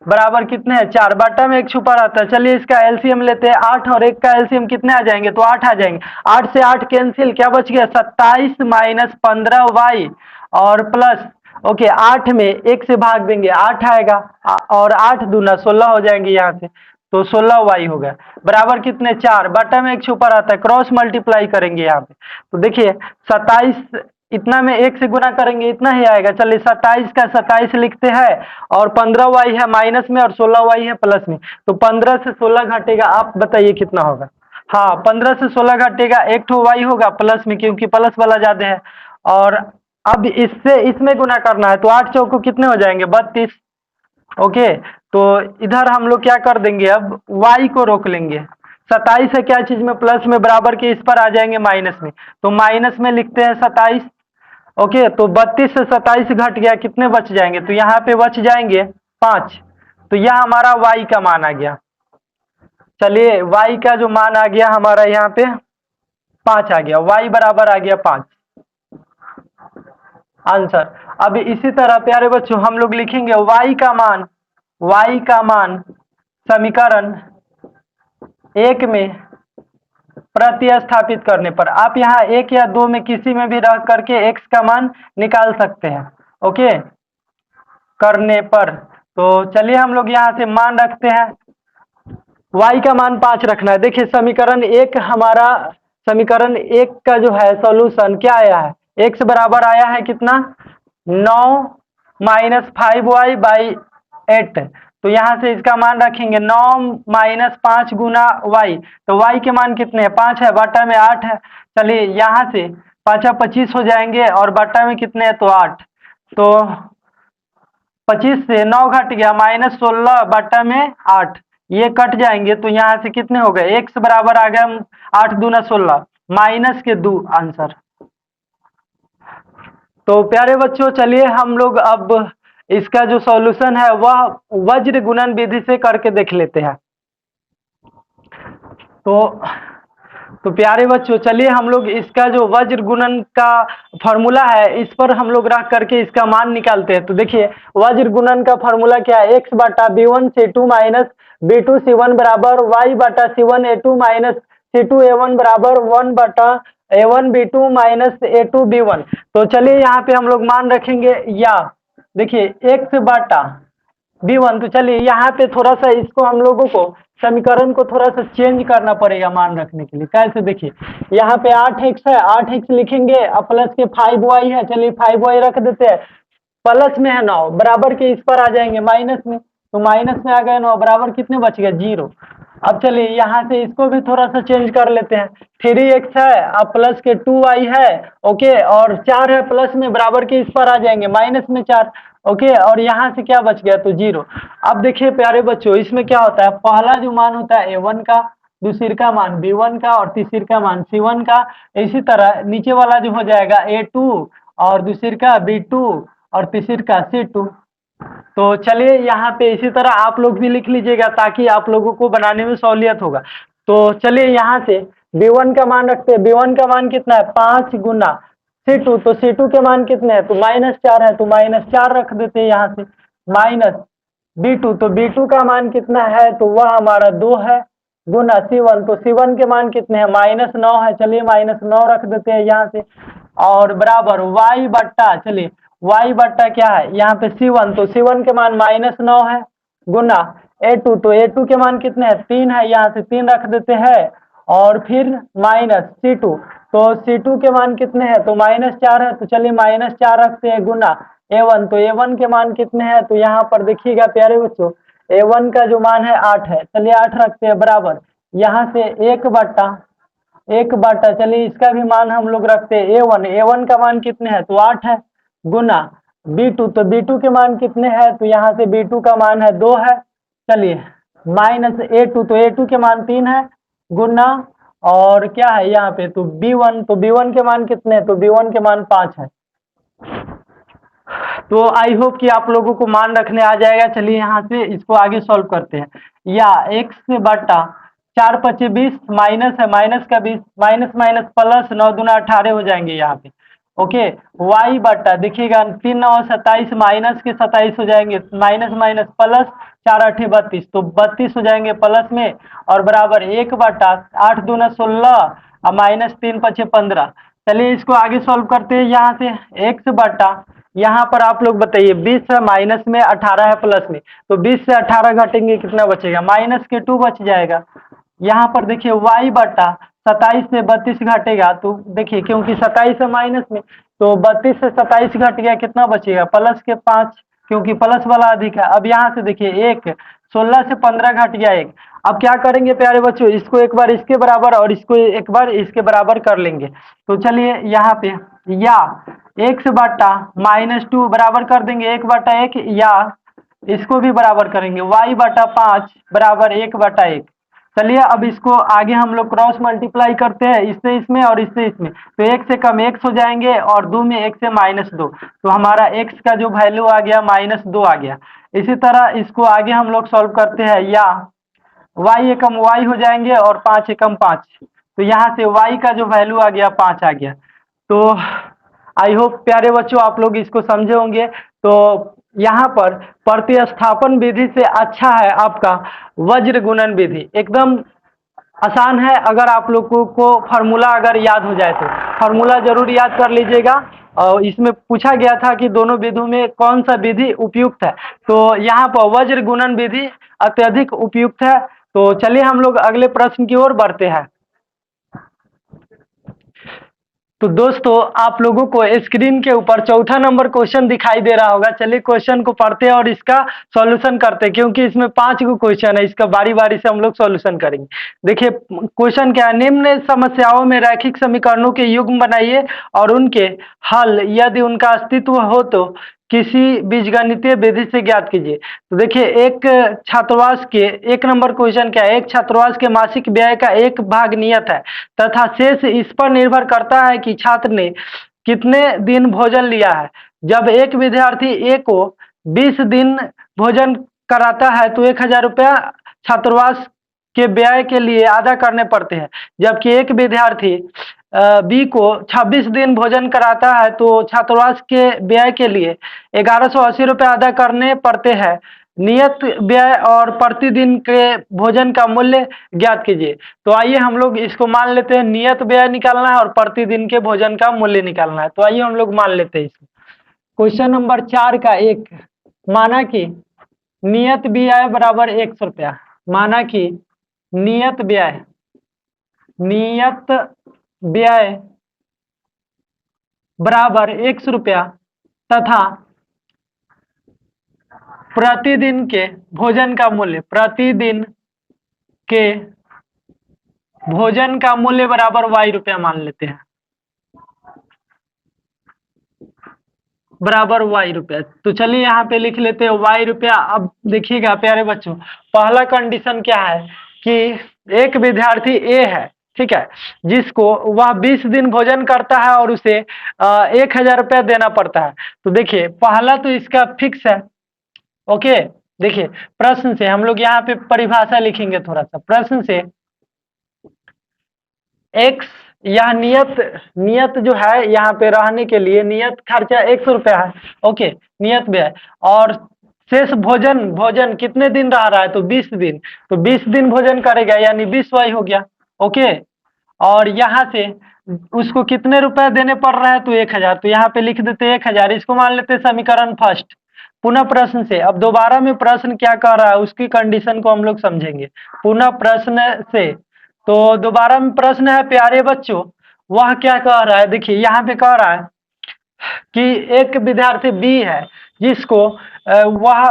बराबर कितने हैं 4, बट्टा में एक छुपा रहता है। चलिए इसका एलसीएम लेते हैं, 8 और 1 का एलसीएम कितने आ जाएंगे तो 8 आ जाएंगे। 8 से 8 कैंसिल, क्या बच गया 27 माइनस 15y और प्लस 8 में 1 से भाग देंगे 8 आएगा और 8 दूना 16 हो जाएंगे यहाँ से, तो 16y हो गया बराबर कितने 4, बट्टा में एक छुपा रहता है, क्रॉस मल्टीप्लाई करेंगे यहाँ पे। तो देखिए 27 इतना में 1 से गुना करेंगे इतना ही आएगा। चलिए 27 का 27 लिखते हैं और 15y है माइनस में और 16y है प्लस में, तो 15 से 16 घटेगा, आप बताइए कितना होगा। हाँ, 15 से 16 घटेगा, एक ठो y होगा प्लस में क्योंकि प्लस वाला ज्यादा है। और अब इससे इसमें गुना करना है, तो 8 चौको कितने हो जाएंगे 32। ओके, तो इधर हम लोग क्या कर देंगे, अब y को रोक लेंगे। 27 है क्या चीज में प्लस में बराबर के इस पर आ जाएंगे माइनस में, तो माइनस में लिखते हैं 27। ओके, तो 32 से 27 घट गया, कितने बच जाएंगे, तो यहाँ पे बच जाएंगे 5। तो यह हमारा y का मान आ गया। चलिए y का जो मान आ गया हमारा यहाँ पे 5 आ गया, y बराबर आ गया 5 आंसर। अब इसी तरह प्यारे बच्चों हम लोग लिखेंगे y का मान समीकरण 1 में प्रतिस्थापित करने पर, आप यहाँ 1 या 2 में किसी में भी रह करके x का मान निकाल सकते हैं। ओके, करने पर तो चलिए हम लोग यहाँ से मान रखते हैं, y का मान 5 रखना है। देखिए समीकरण 1 का जो है सॉल्यूशन क्या आया है, x बराबर आया है कितना 9 माइनस 5y बाई 8। तो यहाँ से इसका मान रखेंगे 9 माइनस 5 गुना y, तो y के मान कितने हैं 5 है, बट्टा में 8 है। चलिए यहाँ से 5 25 हो जाएंगे और बट्टा में कितने हैं तो 8, तो 25 से 9 घट गया माइनस 16 बट्टा में 8, ये कट जाएंगे, तो यहाँ से कितने हो गए x बराबर आ गया 8 दूना 16 माइनस के 2 आंसर। तो प्यारे बच्चों चलिए हम लोग अब इसका जो सॉल्यूशन है वह वज्र गुणन विधि से करके देख लेते हैं। तो प्यारे बच्चों चलिए हम लोग इसका जो वज्र गुणन का फॉर्मूला है इस पर हम लोग रख करके इसका मान निकालते हैं। तो देखिए वज्र गुणन का फॉर्मूला क्या है, x बटा b1 c2 minus b2 c1 बराबर y बटा c1 a2 minus c2 a1 बराबर 1 बटा a1 b2 minus a2 b1। तो चलिए यहाँ पे हम लोग मान रखेंगे, या देखिए x बटा b1, तो चलिए यहाँ पे थोड़ा सा इसको हम लोगों को समीकरण को थोड़ा सा चेंज करना पड़ेगा मान रखने के लिए। कैसे देखिए, यहाँ पे 8x है, 8x लिखेंगे और प्लस के 5y है, चलिए 5y रख देते हैं। प्लस में है 9, बराबर के इस पर आ जाएंगे माइनस में, तो माइनस में आ गए 9, बराबर कितने बच गए 0। अब चलिए यहाँ से इसको भी थोड़ा सा चेंज कर लेते हैं। 3x है अब प्लस के 2y है, ओके, और 4 है प्लस में, बराबर के इस पर आ जाएंगे माइनस में 4, ओके, और यहाँ से क्या बच गया तो 0। अब देखिए प्यारे बच्चों, इसमें क्या होता है, पहला जो मान होता है a1 का, दूसरी का मान b1 का और तीसरी का मान c1 का। इसी तरह नीचे वाला जो हो जाएगा a2 और दूसरी का b2 और तीसरी का c2। तो चलिए यहाँ पे इसी तरह आप लोग भी लिख लीजिएगा ताकि आप लोगों को बनाने में सहूलियत होगा। तो चलिए यहाँ से b1 का मान रखते हैं। b1 का मान कितना है 5 गुना c2, तो c2 के मान कितने हैं तो -4 है, तो -4 रख देते हैं यहाँ से। माइनस b2, तो b2 का मान कितना है तो वह हमारा 2 है, गुना c1, तो c1 के मान कितने हैं -9 है, चलिए -9 रख देते हैं यहाँ से। और बराबर y बट्टा, चलिए y बट्टा क्या है यहाँ पे c1, तो c1 के मान -9 है, गुना a2, तो a2 के मान कितने हैं 3 है, यहाँ से 3 रख देते हैं। और फिर माइनस c2, तो c2 के मान कितने हैं तो -4 है, तो चलिए -4 रखते हैं, गुना a1, तो a1 के मान कितने हैं तो यहाँ पर देखिएगा प्यारे बच्चों, a1 का जो मान है 8 है, चलिए 8 रखते हैं, बराबर यहाँ से 1 बटा, चलिए इसका भी मान हम लोग रखते हैं a1 का मान कितने हैं तो 8 है, गुना b2, तो b2 के मान कितने हैं तो यहाँ से b2 का मान है 2 है, चलिए माइनस a2, तो a2 के मान 3 है, गुना और क्या है यहाँ पे तो b1, तो b1 के मान कितने हैं तो b1 के मान 5 है। तो आई होप कि आप लोगों को मान रखने आ जाएगा। चलिए यहाँ से इसको आगे सॉल्व करते हैं। या x बटा 4 पचे 20, माइनस है माइनस का 20, माइनस माइनस प्लस 9 दूना 18 हो जाएंगे यहाँ पे, ओके। y बटा देखिएगा 3 9 27, माइनस के 27 हो जाएंगे, माइनस माइनस प्लस 4 8 32, तो 32 हो जाएंगे प्लस में, और बराबर 1 बटा 8 दूना 16 और माइनस 3 पचे 15। चलिए इसको आगे सॉल्व करते हैं। यहाँ से x बटा, यहाँ पर आप लोग बताइए 20 है माइनस में, 18 है प्लस में, तो 20 से 18 घटेंगे कितना बचेगा माइनस के 2 बच जाएगा। यहाँ पर देखिए y बटा 27 से 32 घटेगा, तो देखिए क्योंकि 27 है माइनस में, तो 32 से 27 घट गया, कितना बचेगा प्लस के 5, क्योंकि प्लस वाला अधिक है। अब यहाँ से देखिए 1, 16 से 15 घट गया 1। अब क्या करेंगे प्यारे बच्चों, इसको एक बार इसके बराबर और इसको एक बार इसके बराबर कर लेंगे। तो चलिए यहाँ पे या x बटा -2 बराबर कर देंगे 1 बटा 1, या इसको भी बराबर करेंगे y बटा 5 बराबर 1 बटा 1। चलिए अब इसको आगे हम लोग क्रॉस मल्टीप्लाई करते हैं, इससे इसमें और इससे इसमें, तो 1 से कम x हो जाएंगे और 2 में 1 से -2, तो हमारा x का जो वैल्यू आ गया -2 आ गया। इसी तरह इसको आगे हम लोग सॉल्व करते हैं, या y एकम y हो जाएंगे और 5 एकम 5, तो यहाँ से y का जो वैल्यू आ गया 5 आ गया। तो आई होप प्यारे बच्चों आप लोग इसको समझे होंगे। तो यहाँ पर प्रतिस्थापन विधि से अच्छा है आपका वज्र गुणन विधि, एकदम आसान है। अगर आप लोगों को फार्मूला अगर याद हो जाए तो फार्मूला जरूर याद कर लीजिएगा। और इसमें पूछा गया था कि दोनों विधियों में कौन सा विधि उपयुक्त है, तो यहाँ पर वज्र गुणन विधि अत्यधिक उपयुक्त है। तो चलिए हम लोग अगले प्रश्न की ओर बढ़ते हैं। तो दोस्तों आप लोगों को स्क्रीन के ऊपर चौथा नंबर क्वेश्चन दिखाई दे रहा होगा। चलिए क्वेश्चन को पढ़ते हैं और इसका सॉल्यूशन करते हैं, क्योंकि इसमें 5 गो क्वेश्चन है, इसका बारी बारी से हम लोग सॉल्यूशन करेंगे। देखिए क्वेश्चन क्या है, निम्न समस्याओं में रैखिक समीकरणों के युग्म बनाइए और उनके हल यदि उनका अस्तित्व हो तो किसी बीजगणितीय विधि से ज्ञात कीजिए। तो देखिए एक छात्रावास के 1 नंबर क्वेश्चन क्या है, एक छात्रावास के मासिक व्यय का 1 भाग नियत है तथा शेष इस पर निर्भर करता है कि छात्र ने कितने दिन भोजन लिया है। जब एक विद्यार्थी ए को 20 दिन भोजन कराता है तो 1000 रुपया छात्रावास के व्यय के लिए अदा करने पड़ते हैं, जबकि एक विद्यार्थी बी को 26 दिन भोजन कराता है तो छात्रावास के व्यय के लिए 1180 रुपये अदा करने पड़ते हैं। नियत व्यय और प्रतिदिन के भोजन का मूल्य ज्ञात कीजिए। तो आइए हम लोग इसको मान लेते हैं, नियत व्यय निकालना है और प्रतिदिन के भोजन का मूल्य निकालना है। तो आइए हम लोग मान लेते हैं इसको। क्वेश्चन नंबर 4 का 1, माना कि नियत व्यय बराबर 100 रुपया, माना कि नियत व्यय, नियत व्यय बराबर 100 रुपया तथा प्रतिदिन के भोजन का मूल्य, प्रतिदिन के भोजन का मूल्य बराबर y रुपया मान लेते हैं, बराबर y रुपया। तो चलिए यहाँ पे लिख लेते हैं y रुपया। अब देखिएगा प्यारे बच्चों, पहला कंडीशन क्या है कि एक विद्यार्थी ए है, ठीक है, जिसको वह 20 दिन भोजन करता है और उसे 1000 रुपया देना पड़ता है। तो देखिए पहला तो इसका फिक्स है। ओके, देखिए प्रश्न से हम लोग यहाँ पे परिभाषा लिखेंगे थोड़ा सा। प्रश्न से एक्स, यह नियत, नियत जो है यहाँ पे रहने के लिए नियत खर्चा 100 रुपया है। ओके, नियत व्यय और शेष भोजन, भोजन कितने दिन रह रहा है तो 20 दिन, तो 20 दिन भोजन करेगा यानी 20 वाई हो गया। ओके, और यहाँ से उसको कितने रुपए देने पड़ रहा है तो 1000, तो यहाँ पे लिख देते 1000, इसको मान लेते समीकरण फर्स्ट। पुनः प्रश्न से, अब दोबारा में प्रश्न क्या कह रहा है उसकी कंडीशन को हम लोग समझेंगे पुनः प्रश्न से। तो दोबारा में प्रश्न है प्यारे बच्चों, वह क्या कह रहा है, देखिए यहाँ पे कह रहा है कि एक विद्यार्थी बी है जिसको वह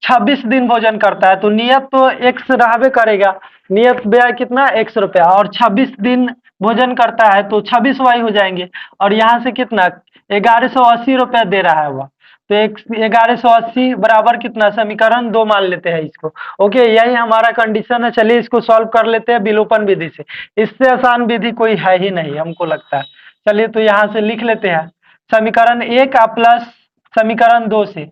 26 दिन भोजन करता है, तो नियत तो एक्स रहबे करेगा, नियत व्यय कितना 100 रुपया, और 26 दिन भोजन करता है तो 26 वाई हो जाएंगे, और यहाँ से कितना 1180 रुपया दे रहा है वह, तो 1180 बराबर कितना, समीकरण 2 मान लेते हैं इसको। ओके, यही हमारा कंडीशन है। चलिए इसको सॉल्व कर लेते हैं विलोपन विधि से, इससे आसान विधि कोई है ही नहीं हमको लगता है। चलिए तो यहाँ से लिख लेते हैं समीकरण 1 प्लस समीकरण 2 से।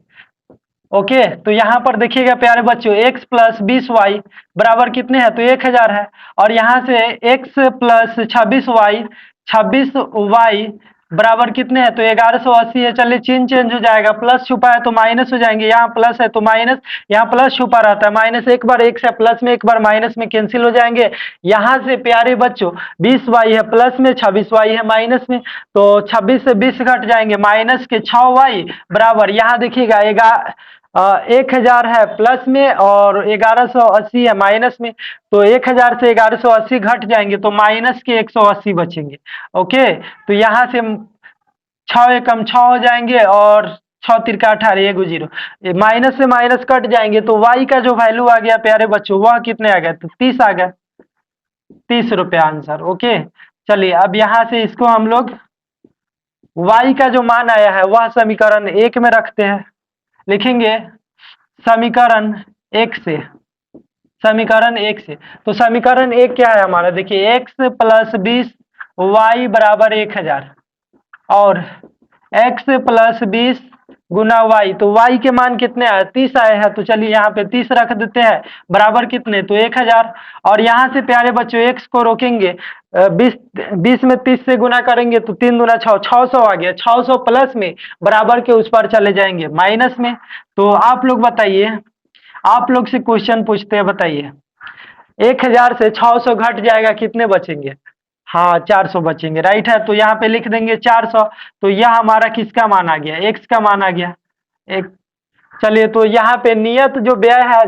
ओके, तो यहाँ पर देखिएगा प्यारे बच्चों, x प्लस 20y बराबर कितने हैं तो 1000 है, और यहाँ से x प्लस 26y, 26y बराबर कितने हैं तो 1180 है। चलिए चिन्ह चेंज हो जाएगा, प्लस छुपा है तो माइनस हो जाएंगे, यहाँ प्लस है तो माइनस, यहाँ प्लस छुपा रहता है माइनस, एक बार x है प्लस में, एक बार माइनस में कैंसिल हो जाएंगे। यहाँ से प्यारे बच्चों 20y है प्लस में, 26y है माइनस में, तो 26 से 20 घट जाएंगे, माइनस के 6y बराबर, यहाँ देखिएगा 1000 है प्लस में और 1180 है माइनस में, तो 1000 से 1180 घट जाएंगे तो माइनस के 180 बचेंगे। ओके, तो यहाँ से 6 एकम 6 हो जाएंगे और 6 तिरका 18, 1 0, माइनस से माइनस कट जाएंगे, तो y का जो वैल्यू आ गया प्यारे बच्चों वह कितने आ गया तो 30 आ गया, 30 रुपया आंसर। ओके, चलिए अब यहाँ से इसको हम लोग y का जो मान आया है वह समीकरण 1 में रखते हैं, लिखेंगे समीकरण 1 से, समीकरण 1 से। तो समीकरण 1 क्या है हमारा, देखिए x प्लस 20 y बराबर 1000 और x प्लस 20 गुना y, तो y के मान कितने आए 30 आए हैं, तो चलिए यहाँ पे 30 रख देते हैं बराबर कितने तो 1000, और यहाँ से प्यारे बच्चों x को रोकेंगे, 20 में 30 से गुना करेंगे तो 3 दूना 6, 600 आ गया, 600 प्लस में बराबर के उस पर चले जाएंगे माइनस में। तो आप लोग बताइए, आप लोग से क्वेश्चन पूछते हैं, बताइए 1000 से 600 घट जाएगा कितने बचेंगे, हाँ 400 बचेंगे, राइट है, तो यहाँ पे लिख देंगे 400। तो यह हमारा किसका मान आ गया, एक्स का मान आ गया एक। चलिए तो यहाँ पे नियत जो व्यय है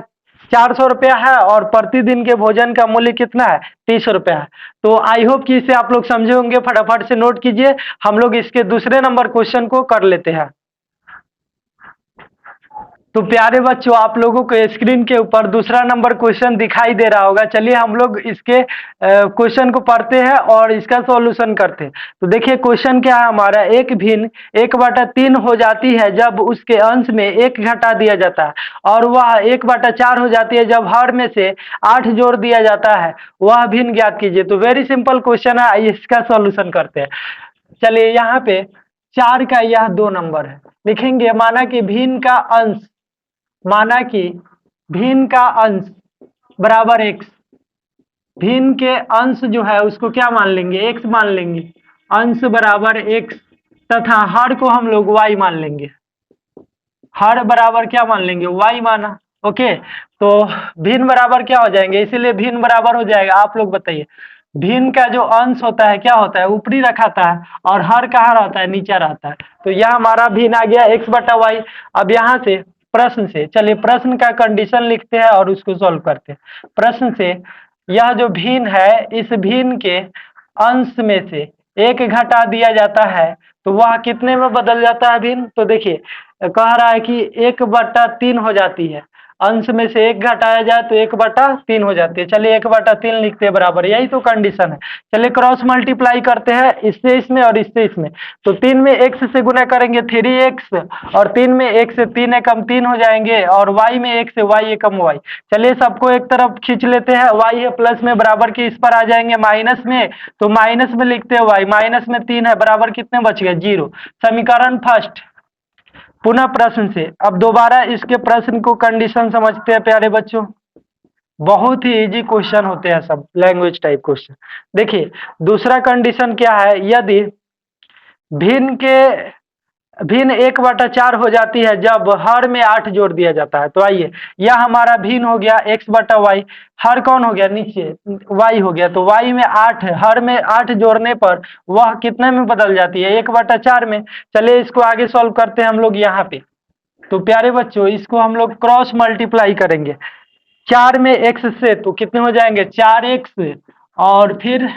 400 रुपया है और प्रतिदिन के भोजन का मूल्य कितना है 30 रुपया है। तो आई होप कि इसे आप लोग समझे होंगे, फटाफट से नोट कीजिए, हम लोग इसके दूसरे नंबर क्वेश्चन को कर लेते हैं। तो प्यारे बच्चों आप लोगों को स्क्रीन के ऊपर दूसरा नंबर क्वेश्चन दिखाई दे रहा होगा, चलिए हम लोग इसके क्वेश्चन को पढ़ते हैं और इसका सॉल्यूशन करते हैं। तो देखिए क्वेश्चन क्या है हमारा, एक भिन्न 1/3 हो जाती है जब उसके अंश में 1 घटा दिया जाता है, और वह 1/4 हो जाती है जब हर में से 8 जोड़ दिया जाता है, वह भिन्न ज्ञात कीजिए। तो वेरी सिंपल क्वेश्चन है, इसका सॉल्यूशन करते हैं। चलिए यहाँ पे 4 का यह 2 नंबर है, लिखेंगे माना कि भिन्न का अंश, माना कि भिन्न का अंश बराबर x, भिन्न के अंश जो है उसको क्या मान लेंगे x मान लेंगे, अंश बराबर x, तथा हर को हम लोग y मान लेंगे, हर बराबर क्या मान लेंगे y माना। ओके, तो भिन्न बराबर क्या हो जाएंगे, इसीलिए भिन्न बराबर हो जाएगा। आप लोग बताइए भिन्न का जो अंश होता है क्या होता है ऊपरी रखाता है, और हर कहाँ रहता है नीचा रहता है, तो यह हमारा भिन्न आ गया x/y। अब यहाँ से प्रश्न से, चलिए प्रश्न का कंडीशन लिखते हैं और उसको सॉल्व करते हैं। प्रश्न से यह जो भिन्न है, इस भिन्न के अंश में से एक घटा दिया जाता है तो वह कितने में बदल जाता है भिन्न? तो देखिए कह रहा है कि 1/3 हो जाती है, अंश में से एक घटाया जाए तो 1/3 हो जाती है। चलिए 1/3 लिखते हैं बराबर, यही तो कंडीशन है। चलिए क्रॉस मल्टीप्लाई करते हैं, इससे इसमें और इससे इसमें। तो 3 में x से गुना करेंगे 3x, और 3 में 1 से 3 एकम 3 हो जाएंगे, और y में 1 से y एकम y। चलिए सबको एक तरफ खींच लेते हैं, y है प्लस में बराबर के इस पर आ जाएंगे माइनस में, तो माइनस में लिखते हैं y, माइनस में 3 है बराबर कितने बच गए 0। समीकरण फर्स्ट। पुनः प्रश्न से, अब दोबारा इसके प्रश्न को कंडीशन समझते हैं प्यारे बच्चों। बहुत ही इजी क्वेश्चन होते हैं सब, लैंग्वेज टाइप क्वेश्चन। देखिए दूसरा कंडीशन क्या है, यदि भिन्न 1/4 हो जाती है जब हर में 8 जोड़ दिया जाता है। तो आइए, यह हमारा भिन्न हो गया x/y, हर कौन हो गया नीचे y हो गया, तो y में 8 है, हर में 8 जोड़ने पर वह कितने में बदल जाती है 1/4 में। चलिए इसको आगे सॉल्व करते हैं हम लोग यहाँ पे। तो प्यारे बच्चों इसको हम लोग क्रॉस मल्टीप्लाई करेंगे 4 में x से, तो कितने हो जाएंगे 4x, और फिर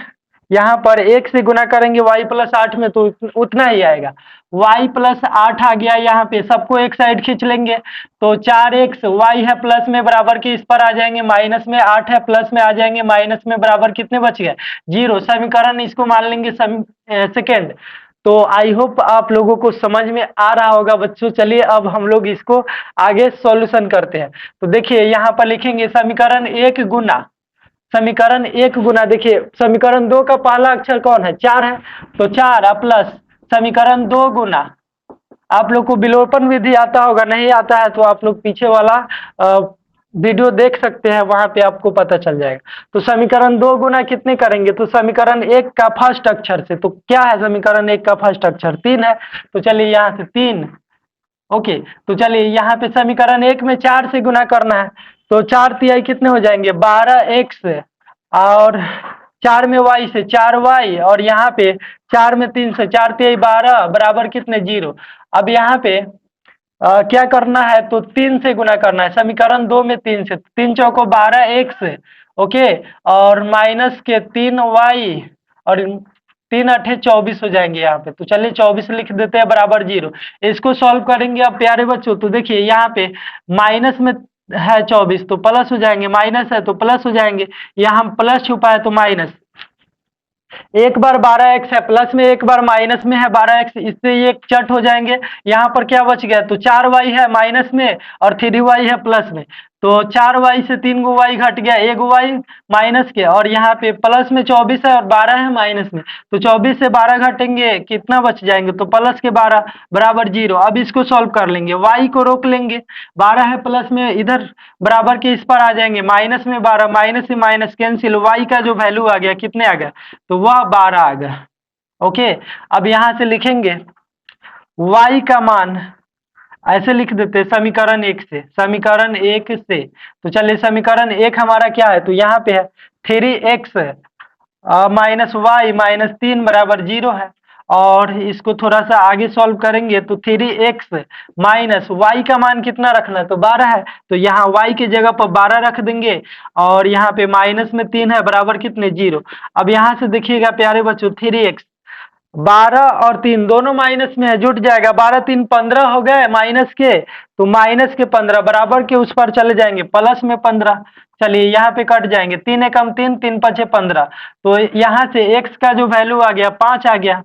यहाँ पर 1 से गुना करेंगे y+8 में, तो उतना ही आएगा। y+8 आ गया, यहाँ पे सबको एक साइड खींच लेंगे, तो 4x, y है प्लस में बराबर के इस पर आ जाएंगे माइनस में, 8 है प्लस में आ जाएंगे माइनस में, बराबर कितने बच गए 0। समीकरण इसको मान लेंगे सेकेंड। तो आई होप आप लोगों को समझ में आ रहा होगा बच्चों। चलिए अब हम लोग इसको आगे सॉल्यूशन करते हैं। तो देखिए यहाँ पर लिखेंगे समीकरण 1 गुना, समीकरण 1 गुना, देखिए समीकरण 2 का पहला अक्षर कौन है 4 है, तो 4 प्लस समीकरण 2 गुना, आप लोग को विलोपन विधि आता होगा, नहीं आता है तो आप लोग पीछे वाला वीडियो देख सकते हैं, वहां पे आपको पता चल जाएगा। तो समीकरण 2 गुना कितने करेंगे, तो समीकरण 1 का फर्स्ट अक्षर से, तो क्या है समीकरण 1 का फर्स्ट अक्षर 3 है, तो चलिए यहाँ से 3। ओके, तो चलिए यहाँ पे समीकरण 1 में 4 से गुना करना है, तो 4 तिहाई कितने हो जाएंगे 12x, और 4 में y से 4y, और यहाँ पे 4 में 3 से 4 तिहाई 12 बराबर कितने 0। अब यहाँ पे क्या करना है, तो 3 से गुना करना है, समीकरण 2 में 3 से, 3 चौको 12x, ओके, और माइनस के 3y, और 3 अठे 24 हो जाएंगे यहाँ पे। तो चलिए 24 लिख देते हैं बराबर 0। इसको सॉल्व करेंगे अब प्यारे बच्चों, तो देखिए यहाँ पे माइनस में है 24 तो प्लस हो जाएंगे, माइनस है तो प्लस हो जाएंगे, यहाँ प्लस छुपा है तो माइनस। एक बार 12x है प्लस में, एक बार माइनस में है 12x, इससे ये चट हो जाएंगे। यहाँ पर क्या बच गया, तो 4y है माइनस में और 3y है प्लस में, तो 4y से 3 गो y घट गया, 1 y माइनस के, और यहाँ पे प्लस में 24 है और 12 है माइनस में, तो 24 से 12 घटेंगे कितना बच जाएंगे, तो प्लस के 12 बराबर 0। अब इसको सॉल्व कर लेंगे, y को रोक लेंगे, 12 है प्लस में, इधर बराबर के इस पर आ जाएंगे माइनस में 12, माइनस से माइनस कैंसिल, y का जो वैल्यू आ गया कितने आ गया, तो वह 12 आ गया। ओके, अब यहां से लिखेंगे y का मान, ऐसे लिख देते हैं समीकरण 1 से, समीकरण 1 से, तो चलिए समीकरण 1 हमारा क्या है, तो यहाँ पे है 3x माइनस वाई माइनस 3 बराबर 0 है, और इसको थोड़ा सा आगे सॉल्व करेंगे तो 3x माइनस y का मान कितना रखना है, तो 12 है, तो यहाँ y की जगह पर 12 रख देंगे, और यहाँ पे माइनस में 3 है बराबर कितने 0। अब यहाँ से देखिएगा प्यारे बच्चों 3x, 12 और 3 दोनों माइनस में है, जुट जाएगा, 12 3 15 हो गए माइनस के, तो माइनस के 15 बराबर के उस पर चले जाएंगे प्लस में 15। चलिए यहाँ पे कट जाएंगे, 3 एकम 3, 3 पचे 15, तो यहाँ से x का जो वैल्यू आ गया 5 आ गया।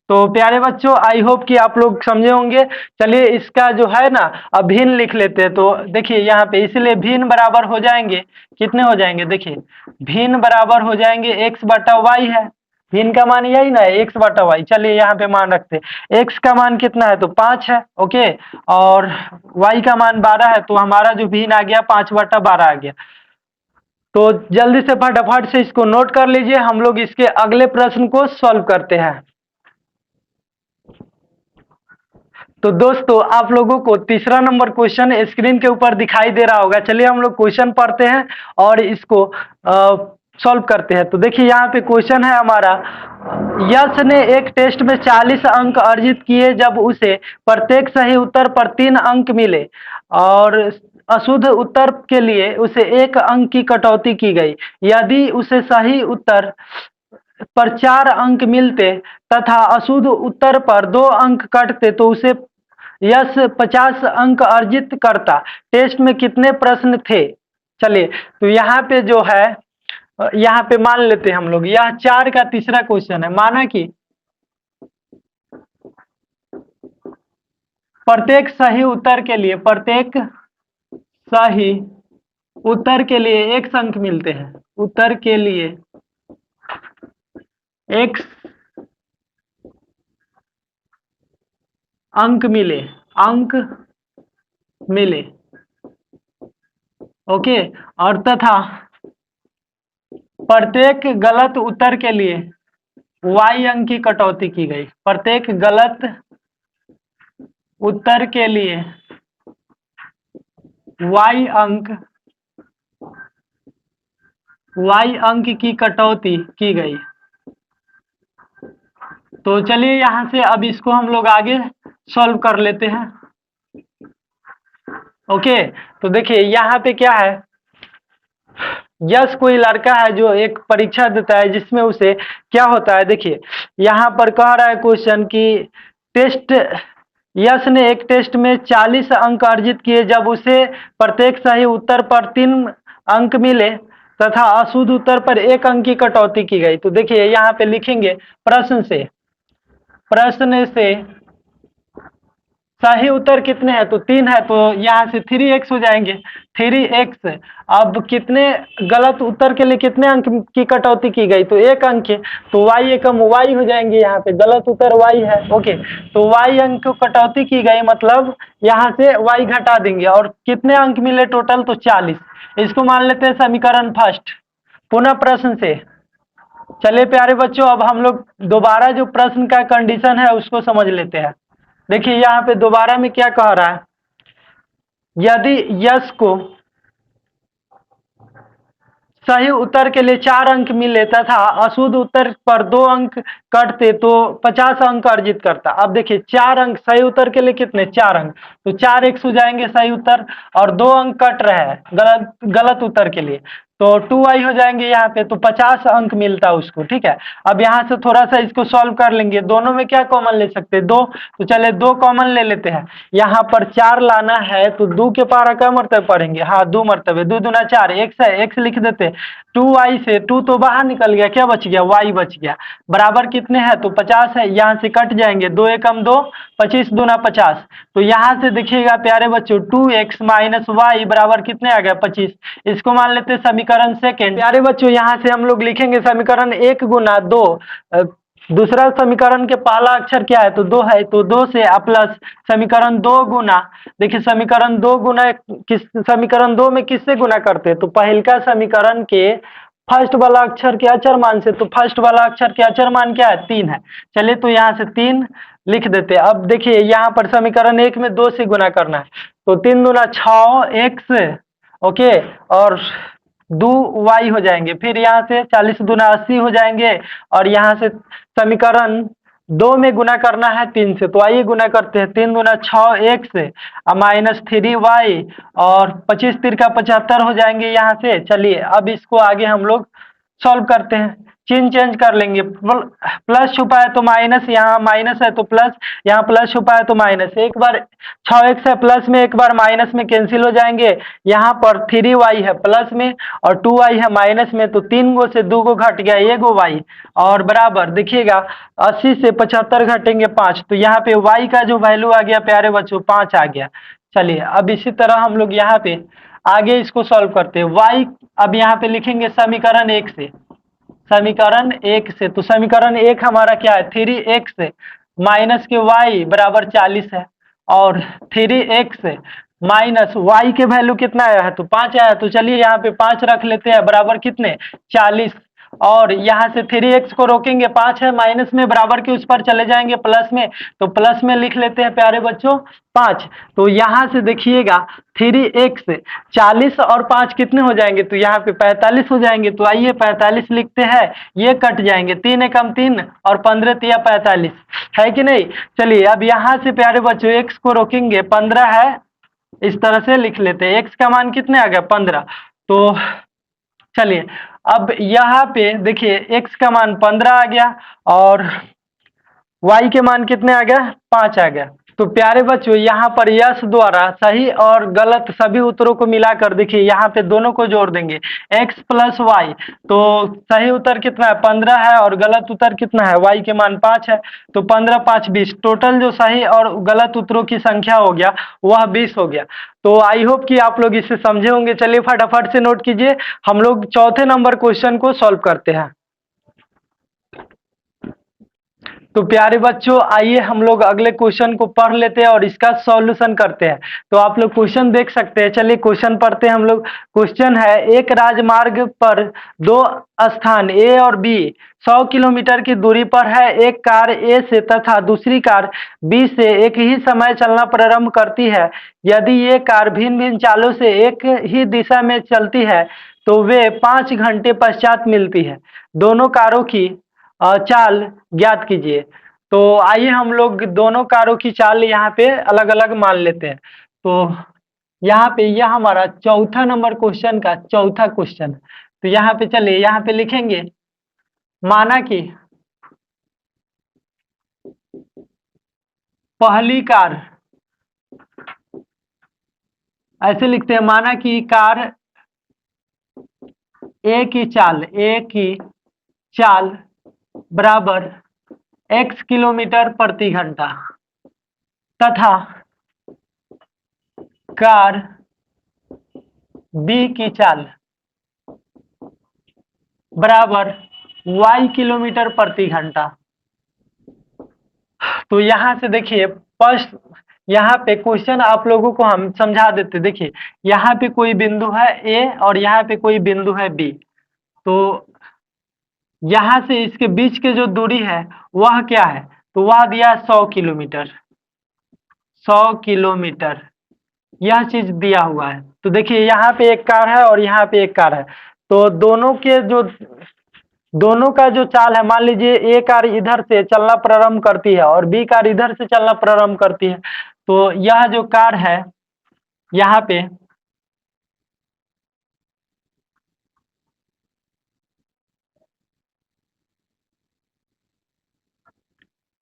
तो प्यारे बच्चों आई होप कि आप लोग समझे होंगे। चलिए इसका जो है ना अब भिन्न लिख लेते हैं, तो देखिए यहाँ पे इसलिए भिन्न बराबर हो जाएंगे, कितने हो जाएंगे, देखिए भिन्न बराबर हो जाएंगे x/y है, भिन्न का मान यही ना है x/y। चलिए यहाँ पे मान रखते हैं, x का मान कितना है, तो 5 है, ओके, और y का मान 12 है, तो हमारा जो भिन्न आ गया 5/12 आ गया। तो जल्दी से फटाफट से इसको नोट कर लीजिए, हम लोग इसके अगले प्रश्न को सॉल्व करते हैं। तो दोस्तों आप लोगों को तीसरा नंबर क्वेश्चन स्क्रीन के ऊपर दिखाई दे रहा होगा। चलिए हम लोग क्वेश्चन पढ़ते हैं और इसको सॉल्व करते हैं। तो देखिए यहाँ पे क्वेश्चन है हमारा, यश ने एक टेस्ट में 40 अंक अर्जित किए जब उसे प्रत्येक सही उत्तर पर 3 अंक मिले, और अशुद्ध उत्तर के लिए उसे 1 अंक की कटौती की गई। यदि उसे सही उत्तर पर 4 अंक मिलते तथा अशुद्ध उत्तर पर 2 अंक कटते तो उसे यश 50 अंक अर्जित करता। टेस्ट में कितने प्रश्न थे? चलिए, तो यहाँ पे जो है, यहाँ पे मान लेते हैं हम लोग, यह 4 का तीसरा क्वेश्चन है। माना कि प्रत्येक सही उत्तर के लिए, प्रत्येक सही उत्तर के लिए x अंक मिलते हैं। उत्तर के लिए x अंक मिले, अंक मिले, ओके। और तथा प्रत्येक गलत उत्तर के लिए y अंक की कटौती की गई। प्रत्येक गलत उत्तर के लिए y अंक की कटौती की गई। तो चलिए यहां से अब इसको हम लोग आगे सॉल्व कर लेते हैं, ओके। तो देखिए यहाँ पे क्या है, यश कोई लड़का है जो एक परीक्षा देता है जिसमें उसे क्या होता है, देखिए यहाँ पर कह रहा है क्वेश्चन कि टेस्ट, यश ने एक टेस्ट में 40 अंक अर्जित किए जब उसे प्रत्येक सही उत्तर पर 3 अंक मिले तथा अशुद्ध उत्तर पर 1 अंक की कटौती की गई। तो देखिए यहाँ पे लिखेंगे प्रश्न से सही उत्तर कितने हैं, तो 3 है, तो यहाँ से 3x हो जाएंगे, 3x। अब कितने गलत उत्तर के लिए कितने अंक की कटौती की गई, तो 1 अंक के, तो y एकम y हो जाएंगे। यहाँ पे गलत उत्तर y है, ओके। तो y अंक को कटौती की गई मतलब यहाँ से y घटा देंगे और कितने अंक मिले टोटल, तो 40। इसको मान लेते हैं समीकरण फर्स्ट। पुनः प्रश्न से, चलिए प्यारे बच्चों, अब हम लोग दोबारा जो प्रश्न का कंडीशन है उसको समझ लेते हैं। देखिए यहाँ पे दोबारा में क्या कह रहा है, यदि यश को सही उत्तर के लिए 4 अंक मिले तथा अशुद्ध उत्तर पर 2 अंक कटते तो 50 अंक अर्जित करता। अब देखिए 4 अंक सही उत्तर के लिए कितने, 4 अंक, तो 4x हो जाएंगे सही उत्तर और 2 अंक कट रहे हैं गलत उत्तर के लिए, तो 2y हो जाएंगे यहाँ पे, तो 50 अंक मिलता उसको, ठीक है। अब यहाँ से थोड़ा सा इसको सॉल्व कर लेंगे, दोनों में क्या कॉमन ले सकते हैं, 2, तो चले 2 कॉमन ले लेते हैं। यहाँ पर 4 लाना है तो 2 के पारा क्या मरतबे पढ़ेंगे, हाँ 2 मरतबे, 2 दूना 4, x है, x लिख देते, 2y से 2 तो बाहर निकल गया, क्या बच गया, y बच गया, बराबर कितने हैं, तो 50 है, यहाँ से कट जाएंगे, 2 एकम 2, 25 दूना 50। तो यहाँ से देखिएगा प्यारे बच्चों 2x माइनस वाई बराबर कितने आ गया, 25। इसको मान लेते हैं समीकरण सेकेंड। प्यारे बच्चों यहाँ से हम लोग लिखेंगे समीकरण 1 गुना 2, दूसरा समीकरण के पहला अक्षर क्या है, तो 2 है, तो 2 से प्लस समीकरण 2 गुना, देखिए समीकरण 2 गुना समीकरण 2 में किससे गुना करते हैं, तो पहलका समीकरण के फर्स्ट वाला अक्षर के अचर मान से, तो फर्स्ट वाला अक्षर के अचर मान क्या है, 3 है। चलिए तो यहाँ से 3 लिख देते हैं। अब देखिए यहाँ पर समीकरण 1 में 2 से गुना करना है, तो 3 दूना 6x, ओके, और 2y हो जाएंगे, फिर यहाँ से 40 दूना 80 हो जाएंगे, और यहाँ से समीकरण 2 में गुना करना है 3 से, तो आइए गुना करते हैं, 3 दूना 6x माइनस 3y और 25 तिरका 75 हो जाएंगे यहाँ से। चलिए अब इसको आगे हम लोग सॉल्व करते हैं, चिन्ह चेंज कर लेंगे, प्लस छुपा है तो माइनस, यहाँ माइनस है तो प्लस, यहाँ प्लस छुपा है तो माइनस, एक बार 6x है प्लस में, एक बार माइनस में कैंसिल हो जाएंगे, यहाँ पर 3y है प्लस में और 2y है माइनस में, तो 3 गो से 2 गो घट गया, 1 गो y, और बराबर देखिएगा 80 से 75 घटेंगे 5, तो यहाँ पे y का जो वैल्यू आ गया प्यारे बच्चों 5 आ गया। चलिए अब इसी तरह हम लोग यहाँ पे आगे इसको सॉल्व करते हैं। y अब यहाँ पे लिखेंगे समीकरण 1 से, समीकरण 1 से, तो समीकरण 1 हमारा क्या है, 3x माइनस के y बराबर 40 है, और 3x माइनस y के वैल्यू कितना आया है, तो 5 आया, तो चलिए यहाँ पे 5 रख लेते हैं, बराबर कितने 40, और यहाँ से 3x को रोकेंगे, 5 है माइनस में, बराबर के उस पर चले जाएंगे प्लस में, तो प्लस में लिख लेते हैं प्यारे बच्चों 5। तो यहाँ से देखिएगा 3x 40 और 5 कितने हो जाएंगे, तो यहाँ पे 45 हो जाएंगे, तो आइए 45 लिखते हैं, ये कट जाएंगे, 3 एकम 3 और 15 तिया 45 है कि नहीं। चलिए अब यहाँ से प्यारे बच्चों x को रोकेंगे, 15 है इस तरह से लिख लेते हैं। x का मान कितने आ गया 15। तो चलिए अब यहाँ पे देखिए x का मान 15 आ गया और y के मान कितने आ गया 5 आ गया। तो प्यारे बच्चों यहाँ पर यश द्वारा सही और गलत सभी उत्तरों को मिलाकर देखिए यहाँ पे दोनों को जोड़ देंगे x प्लस वाई। तो सही उत्तर कितना है 15 है और गलत उत्तर कितना है y के मान 5 है। तो 15 5 20 टोटल जो सही और गलत उत्तरों की संख्या हो गया वह 20 हो गया। तो आई होप कि आप लोग इसे समझे होंगे। चलिए फटाफट से नोट कीजिए, हम लोग चौथे नंबर क्वेश्चन को सॉल्व करते हैं। तो प्यारे बच्चों आइए हम लोग अगले क्वेश्चन को पढ़ लेते हैं और इसका सॉल्यूशन करते हैं। तो आप लोग क्वेश्चन देख सकते हैं। चलिए क्वेश्चन पढ़ते हैं हम लोग। क्वेश्चन है एक राजमार्ग पर दो स्थान ए और बी 100 किलोमीटर की दूरी पर है। एक कार ए से तथा दूसरी कार बी से एक ही समय चलना प्रारंभ करती है। यदि ये कार भिन्न भिन्न चालों से एक ही दिशा में चलती है तो वे 5 घंटे पश्चात मिलती है। दोनों कारों की चाल ज्ञात कीजिए। तो आइए हम लोग दोनों कारों की चाल यहाँ पे अलग अलग मान लेते हैं। तो यहाँ पे यह हमारा चौथा नंबर क्वेश्चन का चौथा क्वेश्चन। तो यहाँ पे चलिए यहाँ पे लिखेंगे माना कि पहली कार, ऐसे लिखते हैं माना कि कार ए की चाल बराबर x किलोमीटर प्रति घंटा तथा कार बी की चाल बराबर y किलोमीटर प्रति घंटा। तो यहाँ से देखिए फर्स्ट यहाँ पे क्वेश्चन आप लोगों को हम समझा देते। देखिए यहाँ पे कोई बिंदु है ए और यहाँ पे कोई बिंदु है बी। तो यहाँ से इसके बीच के जो दूरी है वह क्या है, तो वह दिया 100 किलोमीटर। 100 किलोमीटर यह चीज दिया हुआ है। तो देखिए यहाँ पे एक कार है और यहाँ पे एक कार है। तो दोनों का जो चाल है, मान लीजिए ए कार इधर से चलना प्रारंभ करती है और बी कार इधर से चलना प्रारंभ करती है। तो यह जो कार है यहाँ पे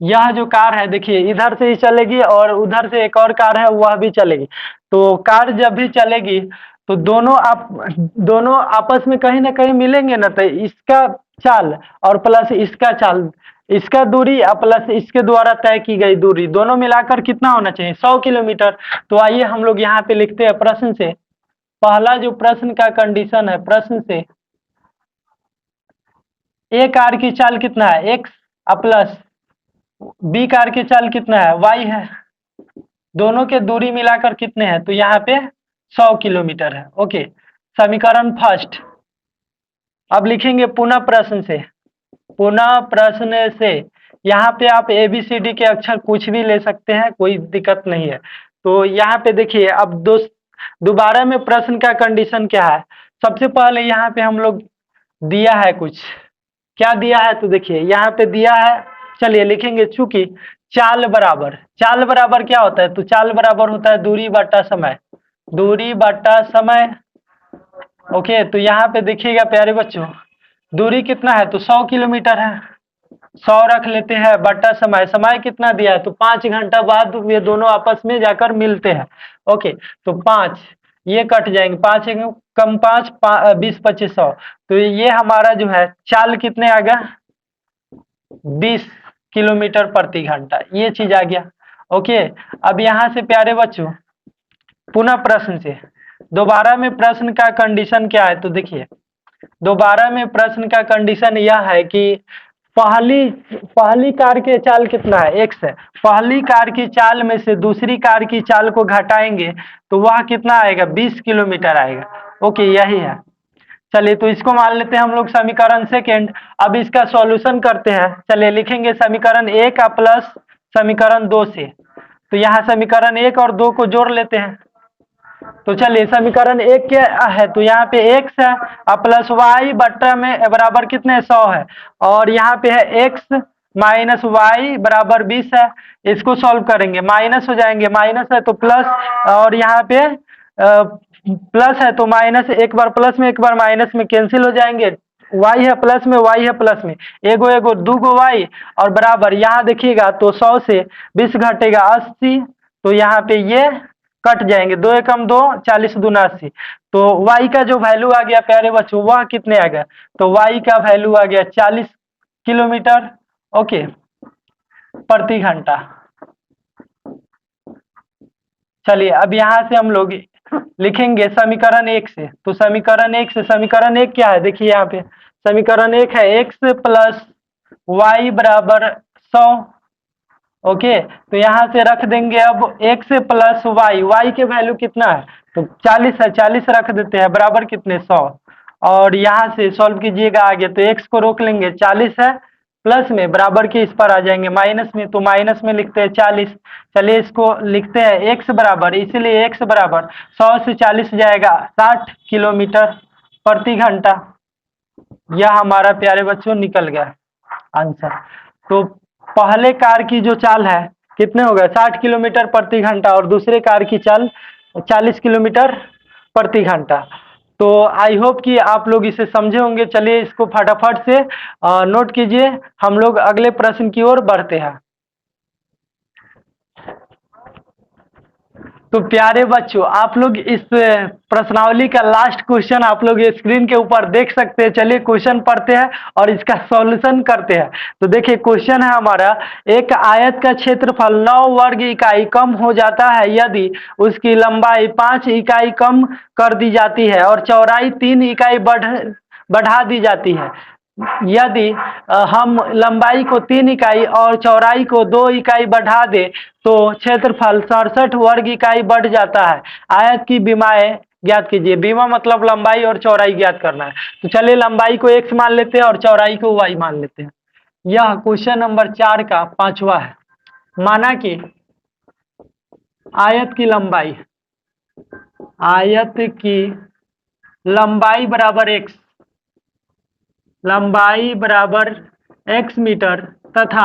यह जो कार है देखिए इधर से ही चलेगी और उधर से एक और कार है वह भी चलेगी। तो कार जब भी चलेगी तो दोनों आपस में कहीं ना कहीं मिलेंगे ना। तो इसका चाल और प्लस इसका चाल, इसका दूरी प्लस इसके द्वारा तय की गई दूरी दोनों मिलाकर कितना होना चाहिए 100 किलोमीटर। तो आइए हम लोग यहाँ पे लिखते हैं प्रश्न से। पहला जो प्रश्न का कंडीशन है, प्रश्न से ए कार की चाल कितना है एक्स प्लस बी कार की चाल कितना है वाई है। दोनों के दूरी मिलाकर कितने हैं, तो यहाँ पे 100 किलोमीटर है। ओके, समीकरण फर्स्ट। अब लिखेंगे पुनः प्रश्न से। पुनः प्रश्न से यहाँ पे आप ए बी सी डी के अक्षर कुछ भी ले सकते हैं, कोई दिक्कत नहीं है। तो यहाँ पे देखिए अब दोबारा में प्रश्न का कंडीशन क्या है। सबसे पहले यहाँ पे हम लोग दिया है कुछ, क्या दिया है तो देखिए यहाँ पे दिया है। चलिए लिखेंगे चूंकि चाल बराबर क्या होता है, तो चाल बराबर होता है दूरी बटा समय, दूरी बटा समय। ओके, तो यहाँ पे देखिएगा प्यारे बच्चों दूरी कितना है, तो 100 किलोमीटर है। 100 रख लेते हैं बटा समय, समय कितना दिया है तो 5 घंटा बाद ये दोनों आपस में जाकर मिलते हैं। ओके, तो 5 ये कट जाएंगे, 5 कम 5 20 25 100। तो ये हमारा जो है चाल कितने आ गया 20 किलोमीटर प्रति घंटा, ये चीज आ गया। ओके, अब यहाँ से प्यारे बच्चों पुनः प्रश्न से दोबारा में प्रश्न का कंडीशन क्या है, तो देखिए दोबारा में प्रश्न का कंडीशन यह है कि पहली कार के चाल कितना है एक्स है। पहली कार की चाल में से दूसरी कार की चाल को घटाएंगे तो वह कितना आएगा 20 किलोमीटर आएगा। ओके, यही है। चलिए तो इसको मान लेते हैं हम लोग समीकरण सेकेंड। अब इसका सॉल्यूशन करते हैं। चलिए लिखेंगे समीकरण 1 का प्लस समीकरण 2 से। तो यहाँ समीकरण 1 और 2 को जोड़ लेते हैं। तो चलिए समीकरण 1 क्या है, तो यहाँ पे x है प्लस वाई बट्टा में बराबर कितने 100 है और यहाँ पे है x माइनस वाई बराबर 20 है। इसको सॉल्व करेंगे, माइनस हो जाएंगे, माइनस है तो प्लस, और यहाँ पे प्लस है तो माइनस, एक बार प्लस में एक बार माइनस में कैंसिल हो जाएंगे। वाई है प्लस में, वाई है प्लस में, एगो एगो दूगो वाई, और बराबर यहाँ देखिएगा तो 100 से 20 घटेगा 80, तो यहाँ पे ये कट जाएंगे, 2 एकम 2, 40 दूना 80। तो y का जो वैल्यू आ गया प्यारे बच्चों वह कितने आ गया, तो y का वैल्यू आ गया 40 किलोमीटर ओके प्रति घंटा। चलिए अब यहाँ से हम लोग लिखेंगे समीकरण 1 से। तो समीकरण 1 से, समीकरण 1 क्या है देखिए यहाँ पे, समीकरण 1 है x प्लस वाई बराबर 100 ओके। तो यहाँ से रख देंगे अब x प्लस वाई, वाई के वैल्यू कितना है तो 40 है, 40 रख देते हैं बराबर कितने 100, और यहाँ से सॉल्व कीजिएगा आगे तो x को रोक लेंगे, 40 है प्लस में बराबर के इस पर आ जाएंगे माइनस में, तो माइनस में लिखते हैं 40। चलिए इसको लिखते हैं x बराबर, इसीलिए x बराबर 100 से 40 जाएगा 60 किलोमीटर प्रति घंटा। यह हमारा प्यारे बच्चों निकल गया आंसर। तो पहले कार की जो चाल है कितने हो गए 60 किलोमीटर प्रति घंटा, और दूसरे कार की चाल 40 किलोमीटर प्रति घंटा। तो आई होप कि आप लोग इसे समझे होंगे। चलिए इसको फटाफट से नोट कीजिए, हम लोग अगले प्रश्न की ओर बढ़ते हैं। तो प्यारे बच्चों आप लोग इस प्रश्नावली का लास्ट क्वेश्चन आप लोग स्क्रीन के ऊपर देख सकते हैं। चलिए क्वेश्चन पढ़ते हैं और इसका सॉल्यूशन करते हैं। तो देखिए क्वेश्चन है हमारा, एक आयत का क्षेत्रफल 9 वर्ग इकाई कम हो जाता है यदि उसकी लंबाई 5 इकाई कम कर दी जाती है और चौड़ाई 3 इकाई बढ़ा दी जाती है। यदि हम लंबाई को 3 इकाई और चौड़ाई को 2 इकाई बढ़ा दे तो क्षेत्रफल 67 वर्ग इकाई बढ़ जाता है। आयत की बीमाएं ज्ञात कीजिए। बीमा मतलब लंबाई और चौड़ाई ज्ञात करना है। तो चलिए लंबाई को x मान लेते हैं और चौड़ाई को y मान लेते हैं। यह क्वेश्चन नंबर 4 का 5वां है। माना कि आयत की लंबाई बराबर x, लंबाई बराबर x मीटर तथा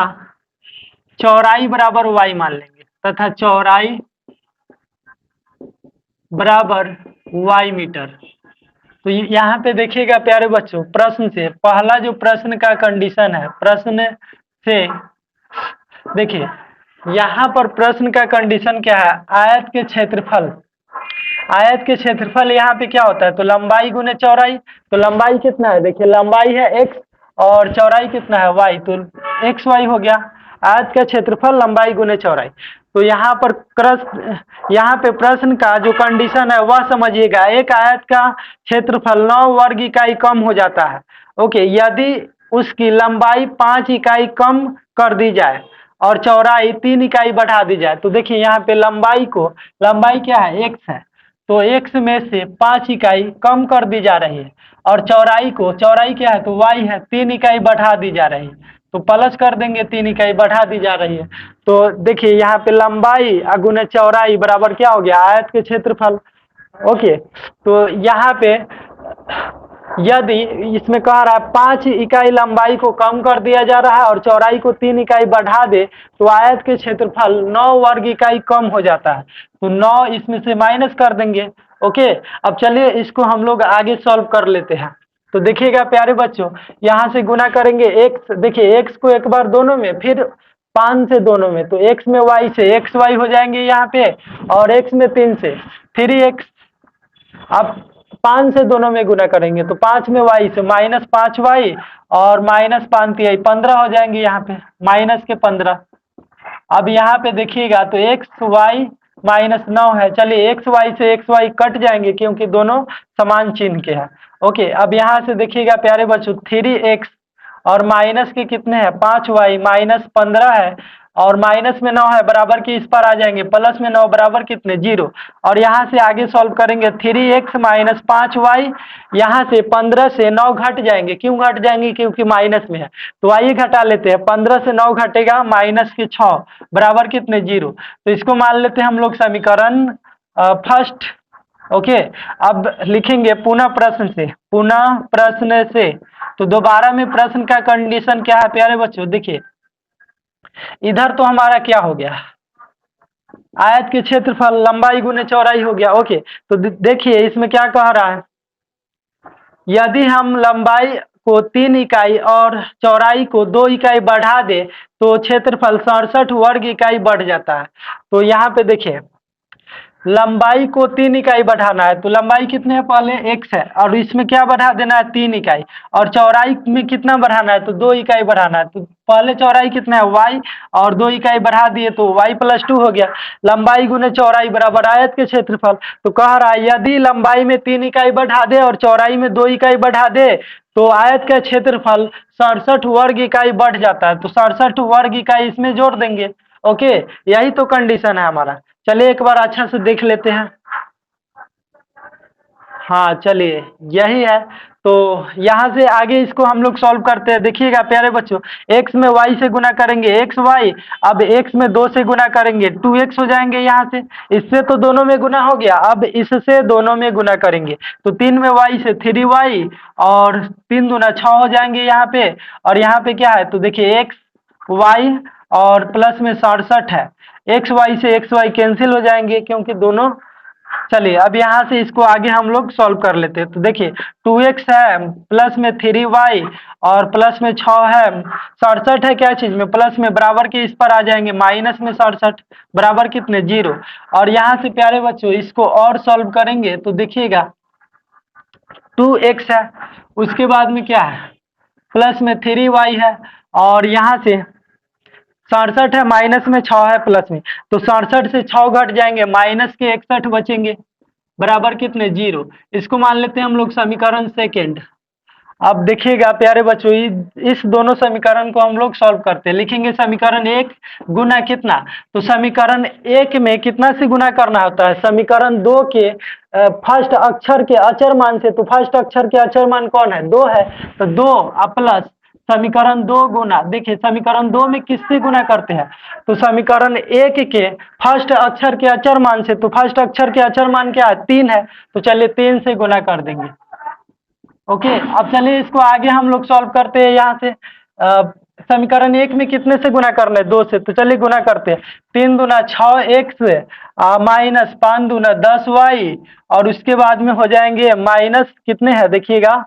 चौड़ाई बराबर y मान लेंगे, तथा चौड़ाई बराबर y मीटर। तो यहाँ पे देखिएगा प्यारे बच्चों, प्रश्न से पहला जो प्रश्न का कंडीशन है, प्रश्न से देखिए यहाँ पर प्रश्न का कंडीशन क्या है, आयत के क्षेत्रफल, आयत के क्षेत्रफल यहाँ पे क्या होता है तो लंबाई गुने चौड़ाई। तो लंबाई कितना है देखिए, लंबाई है x और चौड़ाई कितना है y, तो x y हो गया। आयत का क्षेत्रफल लंबाई गुने चौड़ाई। तो यहाँ पर यहाँ पे प्रश्न का जो कंडीशन है वह समझिएगा, एक आयत का क्षेत्रफल 9 वर्ग इकाई कम हो जाता है ओके यदि उसकी लंबाई 5 इकाई कम कर दी जाए और चौड़ाई 3 इकाई बढ़ा दी जाए। तो देखिए यहाँ पे लंबाई क्या है x है, तो x में से 5 इकाई कम कर दी जा रही है, और चौड़ाई क्या है तो y है, 3 इकाई बढ़ा दी जा रही है। तो प्लस कर देंगे, 3 इकाई बढ़ा दी जा रही है। तो देखिए यहाँ पे लंबाई गुने चौड़ाई बराबर क्या हो गया, आयत के क्षेत्रफल ओके। तो यहाँ पे यदि इसमें कह रहा है 5 इकाई लंबाई को कम कर दिया जा रहा है और चौड़ाई को 3 इकाई बढ़ा दे तो आयत के क्षेत्रफल 9 वर्ग इकाई कम हो जाता है। तो 9 इसमें से माइनस कर देंगे ओके। अब चलिए इसको हम लोग आगे सॉल्व कर लेते हैं। तो देखिएगा प्यारे बच्चों, यहाँ से गुना करेंगे x, देखिए x को एक बार दोनों में, फिर 5 से दोनों में, तो x में y से x y हो जाएंगे यहाँ पे, और x में 3 से 3x। अब 5 से दोनों में गुना करेंगे तो 5 में y से माइनस 5y और माइनस 5 3 15 हो जाएंगे यहाँ पे, माइनस के 15। अब यहाँ पे देखिएगा तो x y माइनस 9 है। चलिए x y से x y कट जाएंगे क्योंकि दोनों समान चिन्ह के हैं ओके। अब यहाँ से देखिएगा प्यारे बच्चों 3x और माइनस के कितने हैं 5y माइनस 15 है, और माइनस में 9 है बराबर की इस पर आ जाएंगे, प्लस में 9 बराबर कितने 0। और यहाँ से आगे सॉल्व करेंगे 3x माइनस 5y, यहाँ से 15 से 9 घट जाएंगे। क्यों घट जाएंगे, क्योंकि माइनस में है। तो आइए घटा लेते हैं, 15 से 9 घटेगा माइनस के 6 बराबर कितने 0। तो इसको मान लेते हैं हम लोग समीकरण फर्स्ट ओके। अब लिखेंगे पुनः प्रश्न से। तो दोबारा में प्रश्न का कंडीशन क्या है प्यारे बच्चों, देखिए इधर तो हमारा क्या हो गया, आयत के क्षेत्रफल लंबाई गुने चौड़ाई हो गया। ओके, तो देखिए इसमें क्या कह रहा है, यदि हम लंबाई को 3 इकाई और चौड़ाई को 2 इकाई बढ़ा दे तो क्षेत्रफल 67 वर्ग इकाई बढ़ जाता है। तो यहाँ पे देखिए लंबाई को 3 इकाई बढ़ाना है, तो लंबाई कितने है, पहले x है, और इसमें क्या बढ़ा देना है 3 इकाई, और चौड़ाई में कितना बढ़ाना है, तो 2 इकाई बढ़ाना है। तो पहले चौड़ाई कितना है y, और 2 इकाई बढ़ा दिए तो y+2 हो गया। लंबाई गुने चौड़ाई बराबर आयत के क्षेत्रफल। तो कह रहा है यदि लंबाई में 3 इकाई बढ़ा दे और चौड़ाई में 2 इकाई बढ़ा दे तो आयत का क्षेत्रफल 67 वर्ग इकाई बढ़ जाता है। तो 67 वर्ग इकाई इसमें जोड़ देंगे। ओके, यही तो कंडीशन है हमारा। चलिए एक बार अच्छा से देख लेते हैं। हाँ चलिए यही है। तो यहाँ से आगे इसको हम लोग सॉल्व करते हैं। देखिएगा प्यारे बच्चों, x में y से गुना करेंगे x y, अब x में 2 से गुना करेंगे 2x हो जाएंगे। यहाँ से इससे तो दोनों में गुना हो गया, अब इससे दोनों में गुना करेंगे तो 3 में y से 3y, और 3 दूना 6 हो जाएंगे यहाँ पे। और यहाँ पे क्या है, तो देखिए x y और प्लस में 67 है, एक्स वाई से एक्स वाई कैंसिल हो जाएंगे क्योंकि दोनों। चलिए अब यहाँ से इसको आगे हम लोग सॉल्व कर लेते हैं। तो देखिए 2x है, प्लस में 3y, और प्लस में 6 है, 67 है क्या चीज में, प्लस में बराबर के इस पर आ जाएंगे, माइनस में 67 बराबर कितने 0। और यहाँ से प्यारे बच्चों इसको और सॉल्व करेंगे तो देखिएगा 2x है, उसके बाद में क्या है, प्लस में 3y है, और यहाँ से 67 है, माइनस में 6 है, प्लस में, तो 67 से 6 घट जाएंगे, माइनस के 61 बचेंगे, बराबर कितने 0। इसको मान लेते हैं हम लोग समीकरण सेकेंड। अब देखिएगा प्यारे बच्चों इस दोनों समीकरण को हम लोग सॉल्व करते हैं। लिखेंगे समीकरण 1 गुना कितना, तो समीकरण 1 में कितना से गुना करना होता है, समीकरण 2 के फर्स्ट अक्षर के अचर मान से। तो फर्स्ट अक्षर के अचर मान कौन है, 2 है, तो 2 प्लस समीकरण 2 गुना, देखिए समीकरण 2 में किससे गुना करते हैं, तो समीकरण 1 के फर्स्ट अक्षर के अचर मान से। तो फर्स्ट अक्षर के अचर मान क्या है, 3 है, तो चलिए 3 से गुना कर देंगे। ओके, अब चलिए इसको आगे हम लोग सॉल्व करते हैं। यहाँ से समीकरण 1 में कितने से गुना करना है, 2 से, तो चलिए गुना करते हैं। 3 दूना 6 x माइनस 5 दूना 10y, और उसके बाद में हो जाएंगे माइनस कितने हैं, देखिएगा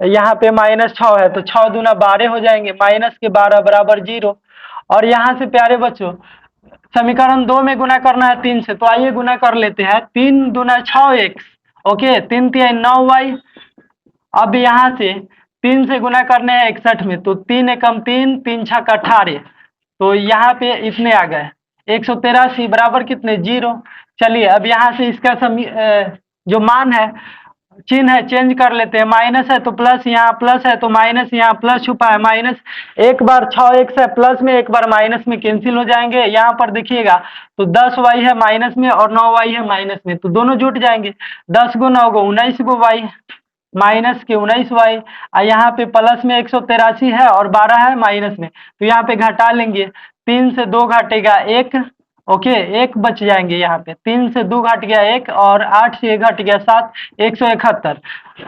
यहाँ पे माइनस 6 है, तो 6 दूना 12 हो जाएंगे, माइनस के 12 बराबर 0। और यहाँ से प्यारे बच्चों समीकरण 2 में गुना करना है 3 से, तो आइए गुना कर लेते हैं। 3 दूना 6x, ओके, 3 3 9y। अब यहाँ से 3 से गुना करने हैं 61 में, तो 3 एकम 3, 3 छक 18, तो यहाँ पे इतने आ गए 183 बराबर कितने 0। चलिए अब यहाँ से इसका जो मान है चिन्ह है चेंज कर लेते हैं, माइनस है तो प्लस, यहाँ प्लस है तो माइनस, यहाँ प्लस छुपा है माइनस, एक बार 6x है प्लस में, एक बार माइनस में कैंसिल हो जाएंगे। यहाँ पर देखिएगा तो 10y है माइनस में और 9y है माइनस में, तो दोनों जुट जाएंगे, 10 गो 9 गो 19 गो y, माइनस के 19y, यहाँ पे प्लस में 183 है और 12 है माइनस में, तो यहाँ पे घटा लेंगे, 3 से 2 घटेगा 1, ओके, 1 बच जाएंगे यहाँ पे, 3 से 2 घट गया 1, और 8 से 1 घट गया 7, 171।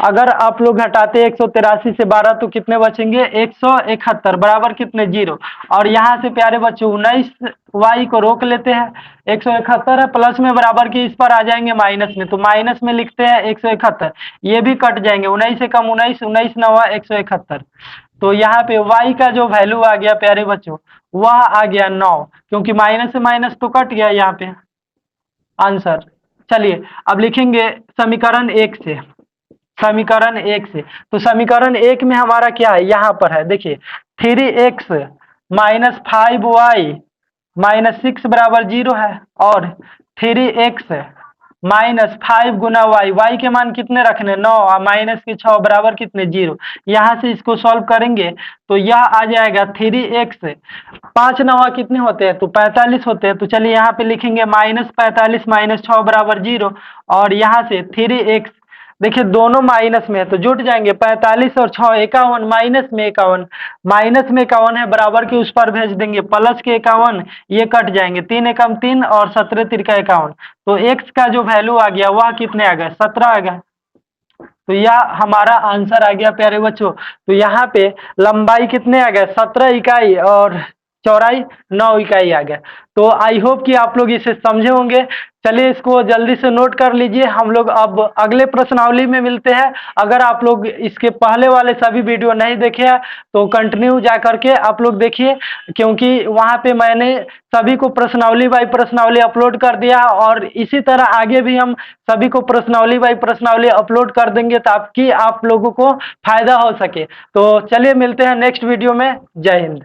अगर आप लोग घटाते 183 से 12 तो कितने बचेंगे 171 बराबर कितने 0। और यहाँ से प्यारे बच्चों 19y को रोक लेते हैं, 171 है प्लस में बराबर की इस पर आ जाएंगे माइनस में, तो माइनस में लिखते हैं 171, ये भी कट जाएंगे, 19 से कम 19, 19 9 171। तो यहाँ पे y का जो वैल्यू आ गया प्यारे बच्चों वह आ गया 9, क्योंकि माइनस से माइनस तो कट गया यहाँ पे आंसर। चलिए अब लिखेंगे समीकरण 1 से, समीकरण 1 से, तो समीकरण 1 में हमारा क्या है, यहाँ पर है देखिए 3x माइनस 5y माइनस 6 बराबर 0 है, और 3x माइनस 5 गुना y, y के मान कितने रखने 9, और माइनस के 6 बराबर कितने 0। यहाँ से इसको सॉल्व करेंगे तो यह आ जाएगा 3x, 5 9 कितने होते हैं, तो 45 होते हैं, तो चलिए यहाँ पे लिखेंगे माइनस 45 माइनस 6 बराबर 0, और यहाँ से 3x, देखिए दोनों माइनस में है तो जुट जाएंगे, 45 और 6 51, माइनस में 51, माइनस में 51 है बराबर के उस पर भेज देंगे, प्लस के 51, ये कट जाएंगे, 3 एकम 3 और 17 तिरका 51, तो x का जो वैल्यू आ गया वह कितने आ गए 17 आ गया। तो यह हमारा आंसर आ गया प्यारे बच्चों। तो यहाँ पे लंबाई कितने आ गए 17 इकाई और चौड़ाई 9 इकाई आ गया। तो आई होप कि आप लोग इसे समझे होंगे। चलिए इसको जल्दी से नोट कर लीजिए। हम लोग अब अगले प्रश्नावली में मिलते हैं। अगर आप लोग इसके पहले वाले सभी वीडियो नहीं देखे हैं तो कंटिन्यू जा करके आप लोग देखिए, क्योंकि वहाँ पे मैंने सभी को प्रश्नावली बाई प्रश्नावली अपलोड कर दिया है और इसी तरह आगे भी हम सभी को प्रश्नावली बाई प्रश्नावली अपलोड कर देंगे ताकि आप लोगों को फायदा हो सके। तो चलिए मिलते हैं नेक्स्ट वीडियो में। जय हिंद।